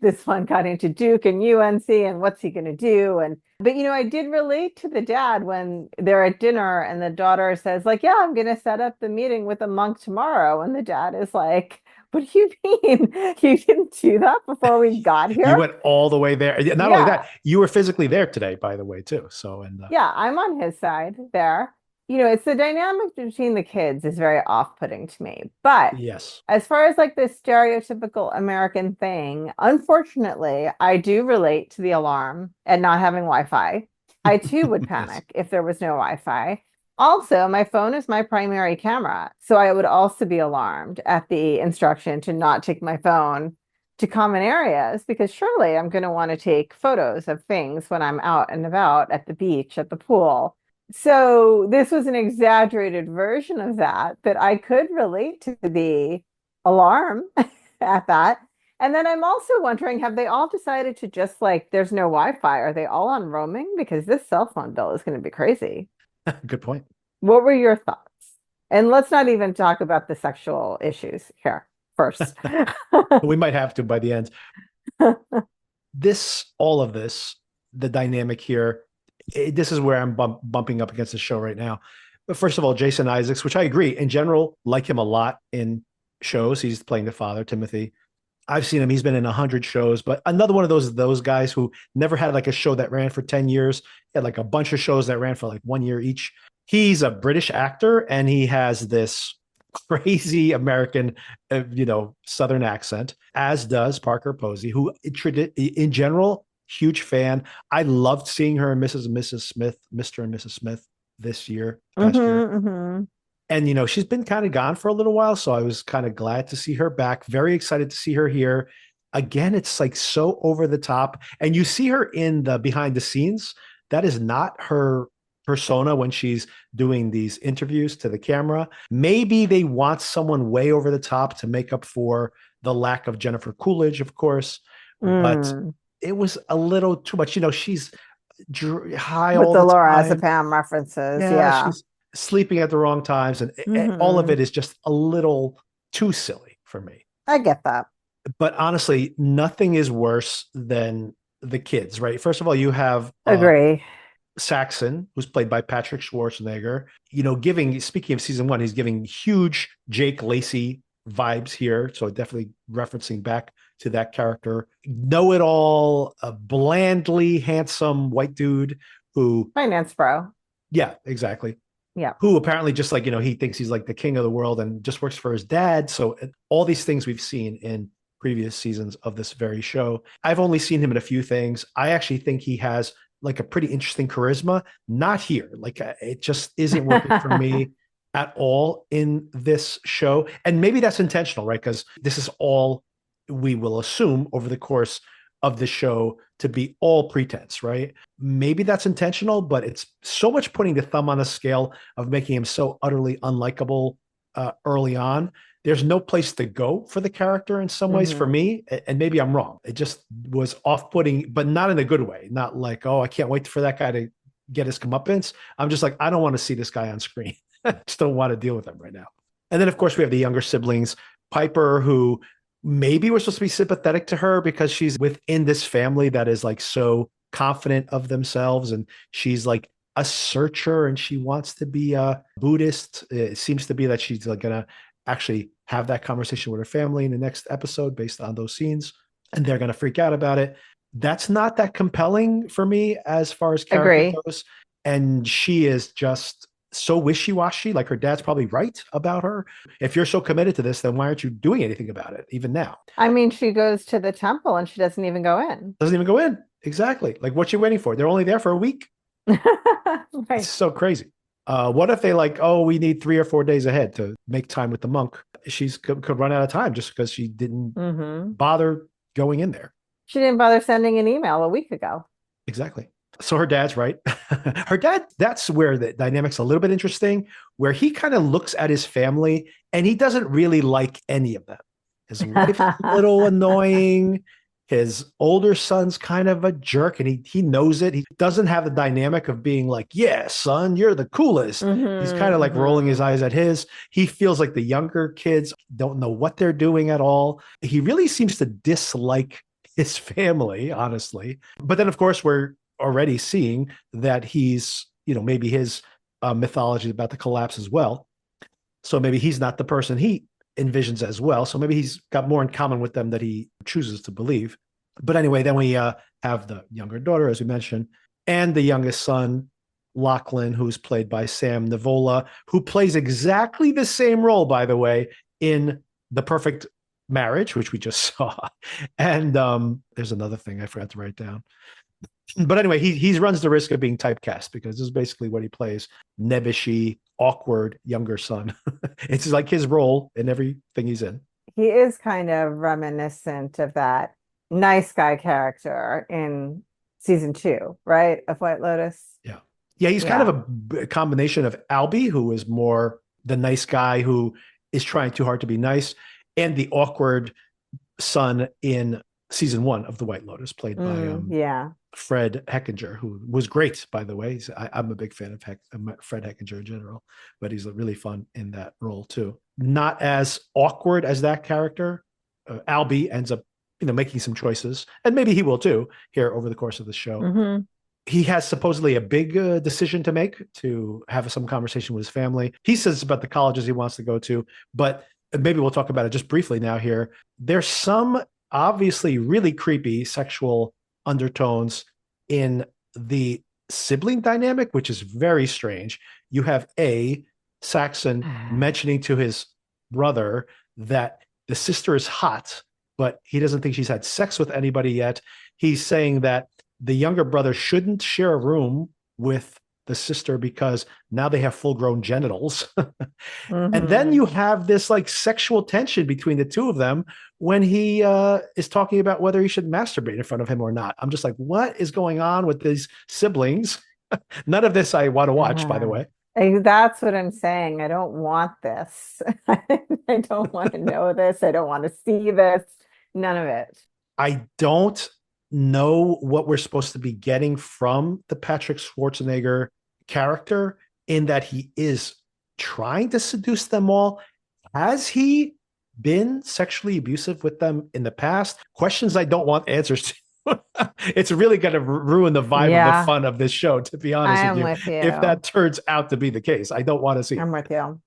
This one got into Duke and UNC, and what's he going to do? But I did relate to the dad when they're at dinner, and the daughter says, like, "Yeah, I'm going to set up the meeting with a monk tomorrow," and the dad is like, "What do you mean? You didn't do that before we got You here?" went all the way there. Not only Yeah. that, you were physically there today, by the way, too. So, and Yeah, I'm on his side there. It's the dynamic between the kids is very off-putting to me. But yes. as far as like this stereotypical American thing, unfortunately, I do relate to the alarm and not having Wi-Fi. I too would Yes. panic if there was no Wi-Fi. Also, my phone is my primary camera, so I would also be alarmed at the instruction to not take my phone to common areas because surely I'm going to want to take photos of things when I'm out and about at the beach, at the pool. So this was an exaggerated version of that, but I could relate to the alarm at that. And then I'm also wondering, have they all decided to just like, there's no Wi-Fi? Are they all on roaming? Because this cell phone bill is going to be crazy. Good point. What were your thoughts? And let's not even talk about the sexual issues here first. We might have to by the end. All of this, the dynamic here, this is where I'm bumping up against the show right now. But first of all, Jason Isaacs, which I agree in general, like him a lot in shows. He's playing the father, Timothy. I've seen him. He's been in 100 shows, but another one of those guys who never had like a show that ran for 10 years. He had like a bunch of shows that ran for like 1 year each. He's a British actor and he has this crazy American, Southern accent, as does Parker Posey, who in general, huge fan. I loved seeing her in Mrs. and Mrs. Smith, Mr. and Mrs. Smith past year. Hmm. And, she's been kind of gone for a little while. So I was kind of glad to see her back. Very excited to see her here. Again, it's like so over the top. And you see her in the behind the scenes. That is not her persona when she's doing these interviews to the camera. Maybe they want someone way over the top to make up for the lack of Jennifer Coolidge, of course. But Mm. it was a little too much. She's high With all the the Laura time. Azepam references, Yeah, yeah. she's sleeping at the wrong times, and all of Hmm. it is just a little too silly for me. I get that. But honestly, nothing is worse than the kids, right? First of all, you have Agree. Saxon, who's played by Patrick Schwarzenegger, speaking of season one, he's giving huge Jake Lacey vibes here. So definitely referencing back to that character. Know it all, a blandly handsome white dude who, Finance bro. yeah, exactly. Yeah. Who apparently just like, he thinks he's like the king of the world and just works for his dad. So all these things we've seen in previous seasons of this very show. I've only seen him in a few things. I actually think he has like a pretty interesting charisma. Not here. Like it just isn't working for me. at all in this show. And maybe that's intentional, right? Because this is all we will assume over the course of the show to be all pretense, right? Maybe that's intentional, but it's so much putting the thumb on a scale of making him so utterly unlikable early on. There's no place to go for the character in some ways for me. And maybe I'm wrong. It just was off putting, but not in a good way. Not like, oh, I can't wait for that guy to get his comeuppance. I'm just like, I don't want to see this guy on screen. I just don't want to deal with him right now. And then, of course, we have the younger siblings, Piper, who maybe we're supposed to be sympathetic to her because she's within this family that is like so confident of themselves. And she's like a searcher and she wants to be a Buddhist. It seems to be that she's like going to actually have that conversation with her family in the next episode based on those scenes. And they're going to freak out about it. That's not that compelling for me as far as character Agree. goes. And she is just so wishy-washy. Like her dad's probably right about her. If you're so committed to this, then why aren't you doing anything about it even now? I mean, she goes to the temple and she doesn't even go in. Doesn't even go in. Exactly. Like what you waiting for? They're only there for a week. It's Right. so crazy. What if they like, oh, we need 3 or 4 days ahead to make time with the monk? She's could run out of time just because she didn't bother going in there. She didn't bother sending an email a week ago. Exactly. So her dad's right. Her dad, that's where the dynamic's a little bit interesting, where he kind of looks at his family and he doesn't really like any of them. His wife's a little annoying. His older son's kind of a jerk and he knows it. He doesn't have the dynamic of being like, yeah, son, you're the coolest. He's kind of like rolling his eyes at his. He feels like the younger kids don't know what they're doing at all. He really seems to dislike his family, honestly. But then, of course, we're already seeing that he's, maybe his mythology is about to collapse as well. So maybe he's not the person he envisions as well. So maybe he's got more in common with them that he chooses to believe. But anyway, then we have the younger daughter, as we mentioned, and the youngest son, Lachlan, who's played by Sam Nivola, who plays exactly the same role, by the way, in The Perfect Marriage, which we just saw. And there's another thing I forgot to write down. But anyway, he runs the risk of being typecast because this is basically what he plays: nebbishy, awkward younger son. It's like his role in everything he's in. He is kind of reminiscent of that nice guy character in season 2, right? Of White Lotus. Yeah. Yeah, he's kind of a combination of Albie, who is more the nice guy who is trying too hard to be nice, and the awkward son in season 1 of The White Lotus, played by Fred Heckinger, who was great, by the way. I'm a big fan of Fred Heckinger in general, but he's really fun in that role too. Not as awkward as that character. Albie ends up, making some choices, and maybe he will too here over the course of the show. He has supposedly a big decision to make, to have some conversation with his family. He says about the colleges he wants to go to, but maybe we'll talk about it just briefly now here. There's some obviously really creepy sexual undertones in the sibling dynamic, which is very strange. You have Saxon mentioning to his brother that the sister is hot, but he doesn't think she's had sex with anybody yet. He's saying that the younger brother shouldn't share a room with the sister because now they have full-grown genitals. And then you have this like sexual tension between the two of them when he is talking about whether he should masturbate in front of him or not. I'm just like, what is going on with these siblings? None of this I want to watch, by the way. That's what I'm saying. I don't want this. I don't want to know this. I don't want to see this. None of it. I don't know what we're supposed to be getting from the Patrick Schwarzenegger character, in that he is trying to seduce them all. Has he been sexually abusive with them in the past? Questions I don't want answers to. It's really going to ruin the vibe of the fun of this show, to be honest with you. If that turns out to be the case, I don't want to see it. I'm with you.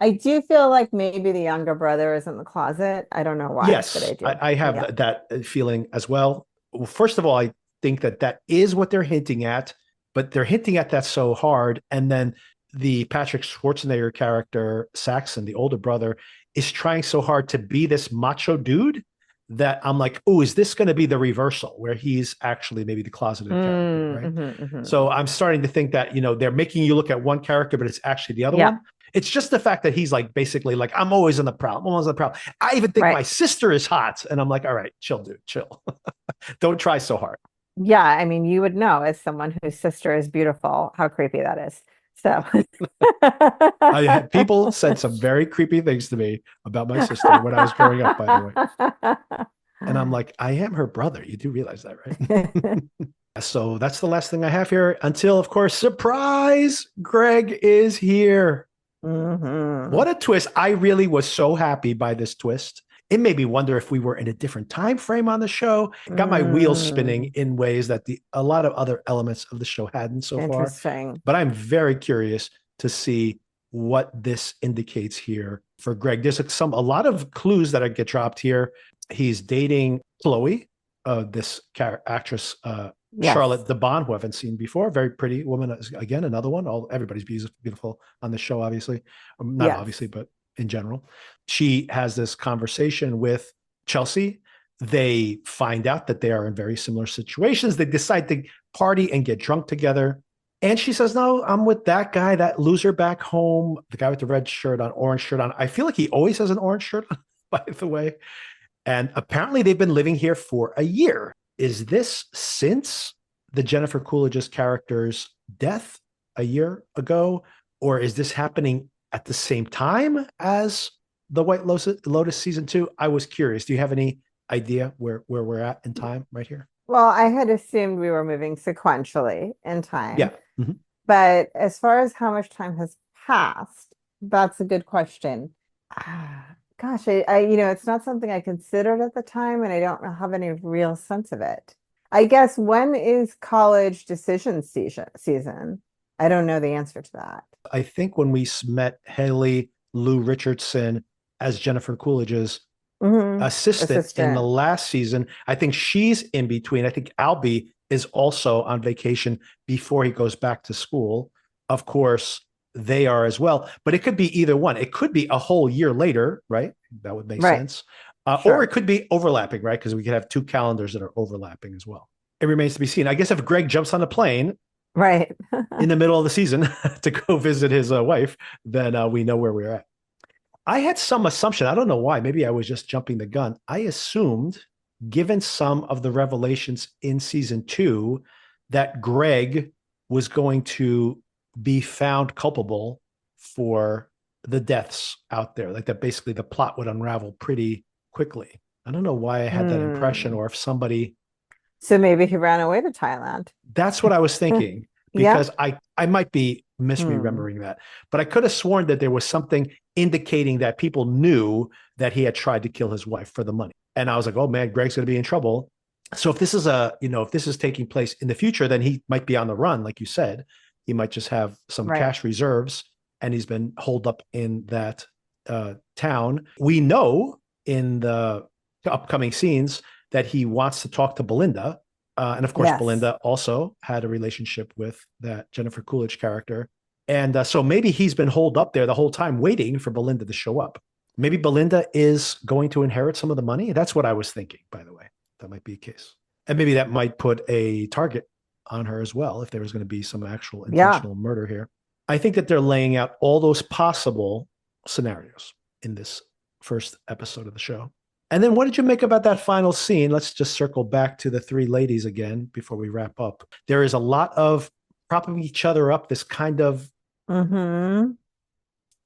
I do feel like maybe the younger brother is in the closet. I don't know why. Yes, but I do. I have that feeling as well. Well, first of all, I think that is what they're hinting at, but they're hinting at that so hard. And then the Patrick Schwarzenegger character, Saxon, the older brother, is trying so hard to be this macho dude that I'm like, oh, is this going to be the reversal where he's actually maybe the closeted character, right? So I'm starting to think that, they're making you look at one character, but it's actually the other one. It's just the fact that he's like basically like, I'm always on the prowl. I'm always on the prowl. I even think Right. my sister is hot. And I'm like, all right, chill, dude, chill. Don't try so hard. Yeah, I mean, you would know as someone whose sister is beautiful how creepy that is. So, I had people said some very creepy things to me about my sister when I was growing up, by the way. And I'm like, I am her brother. You do realize that, right? So that's the last thing I have here until, of course, surprise, Greg is here. hmm What a twist. I really was so happy by this twist. It made me wonder if we were in a different time frame on the show. It got my wheels spinning in ways that a lot of other elements of the show hadn't so far. Interesting. But I'm very curious to see what this indicates here for Greg. There's a lot of clues that get dropped here. He's dating Chloe, this actress, Yes. Charlotte DeBon, who I haven't seen before. Very pretty woman. Again, another one. Everybody's beautiful on the show, obviously. Not Yes. obviously, but in general. She has this conversation with Chelsea. They find out that they are in very similar situations. They decide to party and get drunk together. And she says, no, I'm with that guy, that loser back home, the guy with the red shirt on, orange shirt on. I feel like he always has an orange shirt on, by the way. And apparently they've been living here for a year. Is this since the Jennifer Coolidge's character's death a year ago? Or is this happening at the same time as the White Lotus season 2? I was curious. Do you have any idea where we're at in time right here? Well, I had assumed we were moving sequentially in Yeah. time, Mhm. but as far as how much time has passed, that's a good question. Gosh, it's not something I considered at the time, and I don't have any real sense of it. I guess when is college decision season? I don't know the answer to that. I think when we met Haley Lou Richardson as Jennifer Coolidge's hmm assistant in the Assistant. last season. I think she's in between. I think Albie is also on vacation before he goes back to school. Of course, they are as well, but it could be either one. It could be a whole year later, right? That would make Right. sense. Or it Sure. could be overlapping, right? Because we could have two calendars that are overlapping as well. It remains to be seen. I guess if Greg jumps on a plane Right. in the middle of the season to go visit his wife, then we know where we're at. I had some assumption. I don't know why. Maybe I was just jumping the gun. I assumed, given some of the revelations in season 2, that Greg was going to be found culpable for the deaths out there. Like that basically the plot would unravel pretty quickly. I don't know why I had that impression, Hmm. or if somebody, So maybe he ran away to Thailand. that's what I was thinking, Yeah. because I might be Hmm. misremembering that, but I could have sworn that there was something indicating that people knew that he had tried to kill his wife for the money. And I was like, oh man, Greg's going to be in trouble. So if this is if this is taking place in the future, then he might be on the run, like you said. He might just have some Right. cash reserves, and he's been holed up in that town. We know in the upcoming scenes that he wants to talk to Belinda, and of course, Yes. Belinda also had a relationship with that Jennifer Coolidge character. And so maybe he's been holed up there the whole time waiting for Belinda to show up. Maybe Belinda is going to inherit some of the money. That's what I was thinking, by the way. That might be a case. And maybe that might put a target on her as well if there was going to be some actual Yeah. intentional murder here. I think that they're laying out all those possible scenarios in this first episode of the show. And then what did you make about that final scene? Let's just circle back to the three ladies again before we wrap up. There is a lot of propping each other up, this kind of, hmm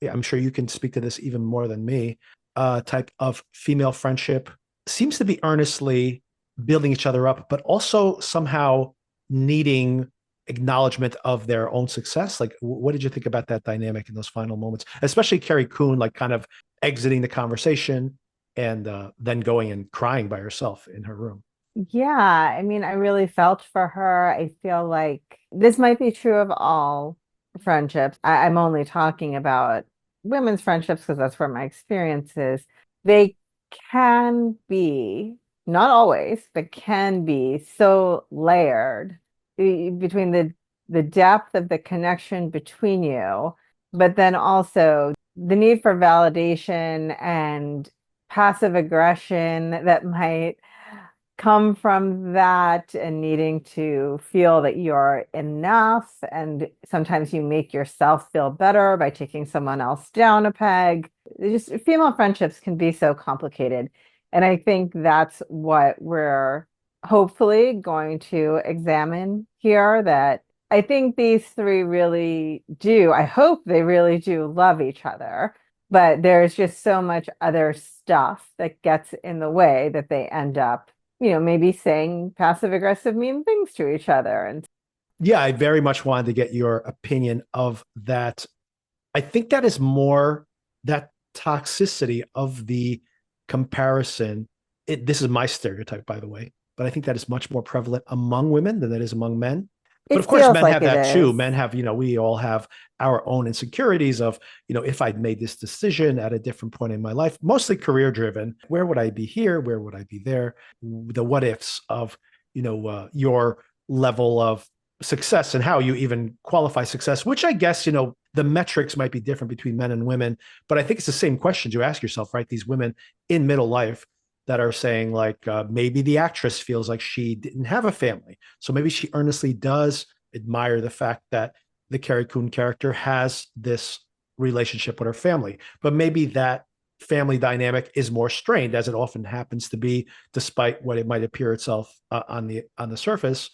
yeah, I'm sure you can speak to this even more than me, type of female friendship. Seems to be earnestly building each other up, but also somehow needing acknowledgement of their own success. Like, what did you think about that dynamic in those final moments? Especially Carrie Coon, like kind of exiting the conversation and then going and crying by herself in her room. Yeah. I mean, I really felt for her. I feel like this might be true of all friendships. I'm only talking about women's friendships because that's where my experience is. They can be, not always, but can be so layered between the depth of the connection between you, but then also the need for validation and passive aggression that might come from that and needing to feel that you're enough. And sometimes you make yourself feel better by taking someone else down a peg. Just female friendships can be so complicated. And I think that's what we're hopefully going to examine here. That I think these three really do, I hope they really do love each other. But there's just so much other stuff that gets in the way that they end up, maybe saying passive aggressive mean things to each other. And Yeah, I very much wanted to get your opinion of that. I think that is more that toxicity of the comparison. This is my stereotype, by the way, but I think that is much more prevalent among women than that is among men. But it of course, feels men like have it that too. is. Men have, we all have our own insecurities of, if I'd made this decision at a different point in my life, mostly career driven, where would I be here? Where would I be there? The what ifs of, your level of success and how you even qualify success, which I guess, the metrics might be different between men and women, but I think it's the same questions you ask yourself, right? These women in middle life that are saying like, maybe the actress feels like she didn't have a family. So maybe she earnestly does admire the fact that the Carrie Coon character has this relationship with her family, but maybe that family dynamic is more strained as it often happens to be, despite what it might appear itself on the surface.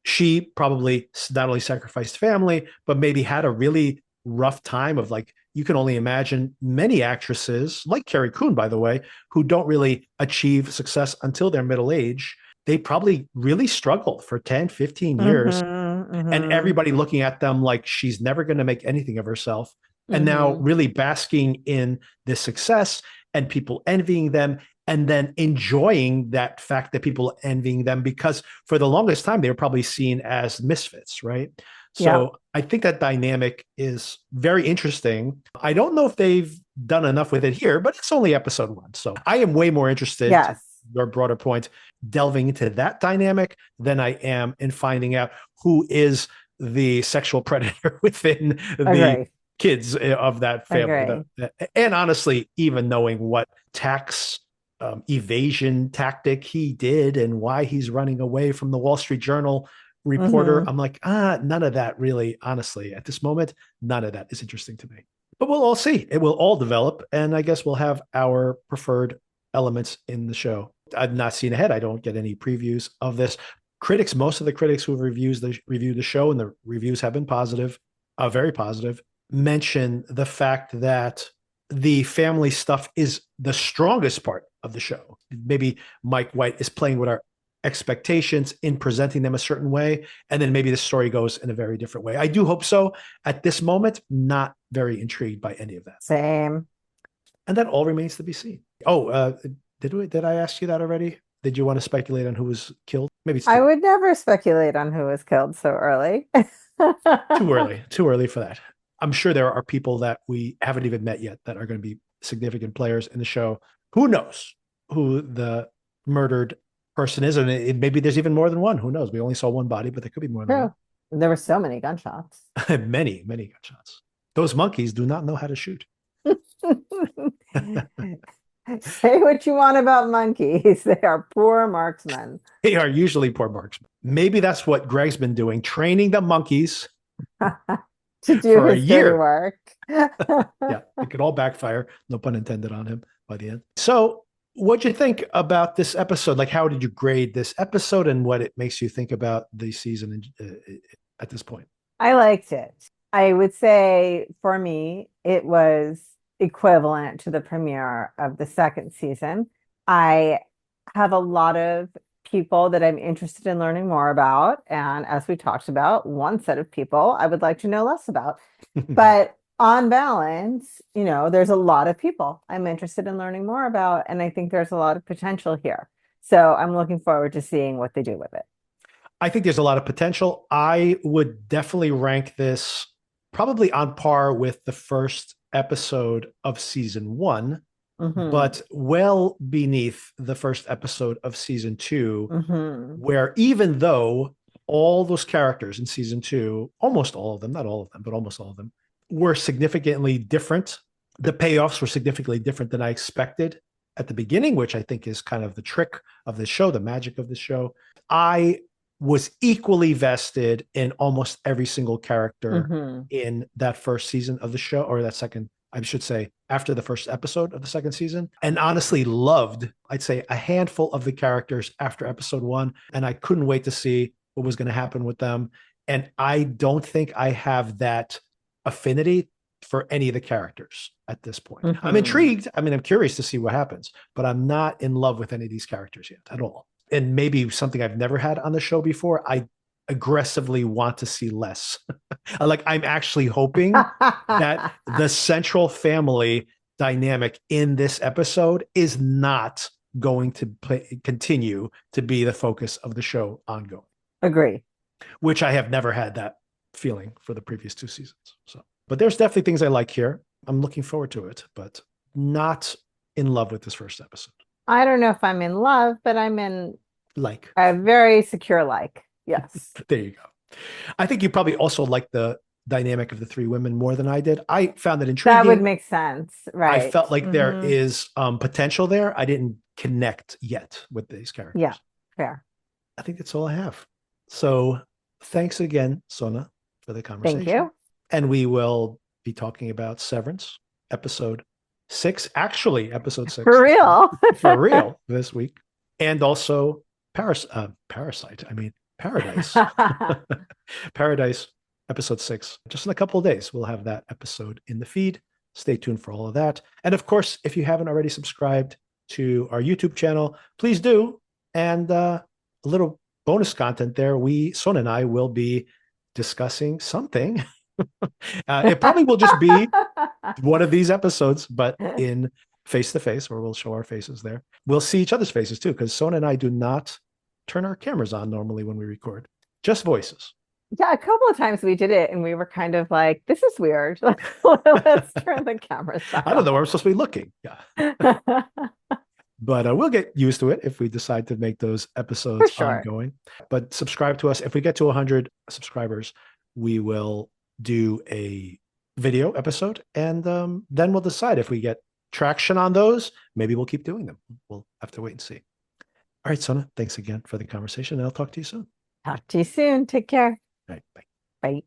She probably not only sacrificed family, but maybe had a really rough time of like, you can only imagine many actresses, like Carrie Coon, by the way, who don't really achieve success until their middle age. They probably really struggled for 10, 15 years, Mm-hmm, and mm-hmm, everybody looking at them like she's never going to make anything of herself. And now mm-hmm. really basking in this success and people envying them, and then enjoying that fact that people envying them, because for the longest time they were probably seen as misfits, right? Yeah. So I think that dynamic is very interesting. I don't know if they've done enough with it here, but it's only episode 1. So I am way more interested, to Yes. your broader point, delving into that dynamic than I am in finding out who is the sexual predator within the Agree. kids of that family. Agree. And honestly, even knowing what tax evasion tactic he did and why he's running away from the Wall Street Journal reporter, Mm-hmm. I'm like, none of that really, honestly, at this moment, none of that is interesting to me. But we'll all see. It will all develop. And I guess we'll have our preferred elements in the show. I've not seen ahead. I don't get any previews of this. Critics, most of the critics who reviewed the show, and the reviews have been positive, very positive, mention the fact that the family stuff is the strongest part of the show. Maybe Mike White is playing with our expectations in presenting them a certain way, and then maybe the story goes in a very different way. I do hope so. At this moment, not very intrigued by any of that. Same. And that all remains to be seen. Oh, did I ask you that already? Did you want to speculate on who was killed? Maybe it's I too early. would never speculate on who was killed so early. Too early for that. I'm sure there are people that we haven't even met yet that are going to be significant players in the show. Who knows who the murdered person is? And maybe there's even more than one. Who knows? We only saw one body, but there could be more than one. True. There were so many gunshots. Many, many gunshots. Those monkeys do not know how to shoot. Say what you want about monkeys. They are poor marksmen. They are usually poor marksmen. Maybe that's what Greg's been doing, training the monkeys To do for a his dirty year. work. Yeah, it could all backfire. No pun intended on him by the end. So, what'd you think about this episode? Like, how did you grade this episode, and what it makes you think about the season at this point? I liked it. I would say for me, it was equivalent to the premiere of the second season. I have a lot of people that I'm interested in learning more about. And as we talked about, one set of people I would like to know less about. But on balance, there's a lot of people I'm interested in learning more about. And I think there's a lot of potential here. So I'm looking forward to seeing what they do with it. I think there's a lot of potential. I would definitely rank this probably on par with the first episode of season 1, Hmm. but well beneath the first episode of season 2, Hmm. where even though all those characters in season 2, almost all of them, not all of them, but almost all of them, were significantly different, the payoffs were significantly different than I expected. at the beginning, which I think is kind of the trick of the show, the magic of the show. I was equally vested in almost every single character in that first season of the show, or that second, I should say, after the first episode of the second season, and honestly loved, I'd say, a handful of the characters after episode 1. And I couldn't wait to see what was going to happen with them. And I don't think I have that affinity for any of the characters at this point. I'm intrigued. I mean, I'm curious to see what happens, but I'm not in love with any of these characters yet at all. And maybe something I've never had on the show before, I aggressively want to see less. Like, I'm actually hoping that the central family dynamic in this episode is not going to continue to be the focus of the show ongoing. Agree. Which I have never had that feeling for the previous 2 seasons. So, but there's definitely things I like here. I'm looking forward to it, but not in love with this first episode. I don't know if I'm in love, but I'm in Like a very secure like. Yes. There you go. I think you probably also like the dynamic of the 3 women more than I did. I found it intriguing. That would make sense. Right. I felt like there is potential there. I didn't connect yet with these characters. Yeah, fair. I think that's all I have. So thanks again, Sona, for the conversation. Thank you. And we will be talking about Severance, episode 6. Actually, episode 6. For real. For real this week. And also Paradise. Paradise, episode 6. Just in a couple of days, we'll have that episode in the feed. Stay tuned for all of that. And of course, if you haven't already subscribed to our YouTube channel, please do. And a little bonus content there. Sona and I will be discussing something. It probably will just be one of these episodes, but in face-to-face, where we'll show our faces there. We'll see each other's faces too, because Sona and I do not turn our cameras on normally when we record, just voices. Yeah, a couple of times we did it and we were kind of like, this is weird. Let's turn the cameras back I don't know where I'm supposed to be looking. Yeah. But we'll get used to it if we decide to make those episodes ongoing. But subscribe to us. If we get to 100 subscribers, we will do a video episode, and then we'll decide if we get traction on those. Maybe we'll keep doing them. We'll have to wait and see. All right, Sona, thanks again for the conversation, and I'll talk to you soon. Talk to you soon. Take care. All right, bye. Bye.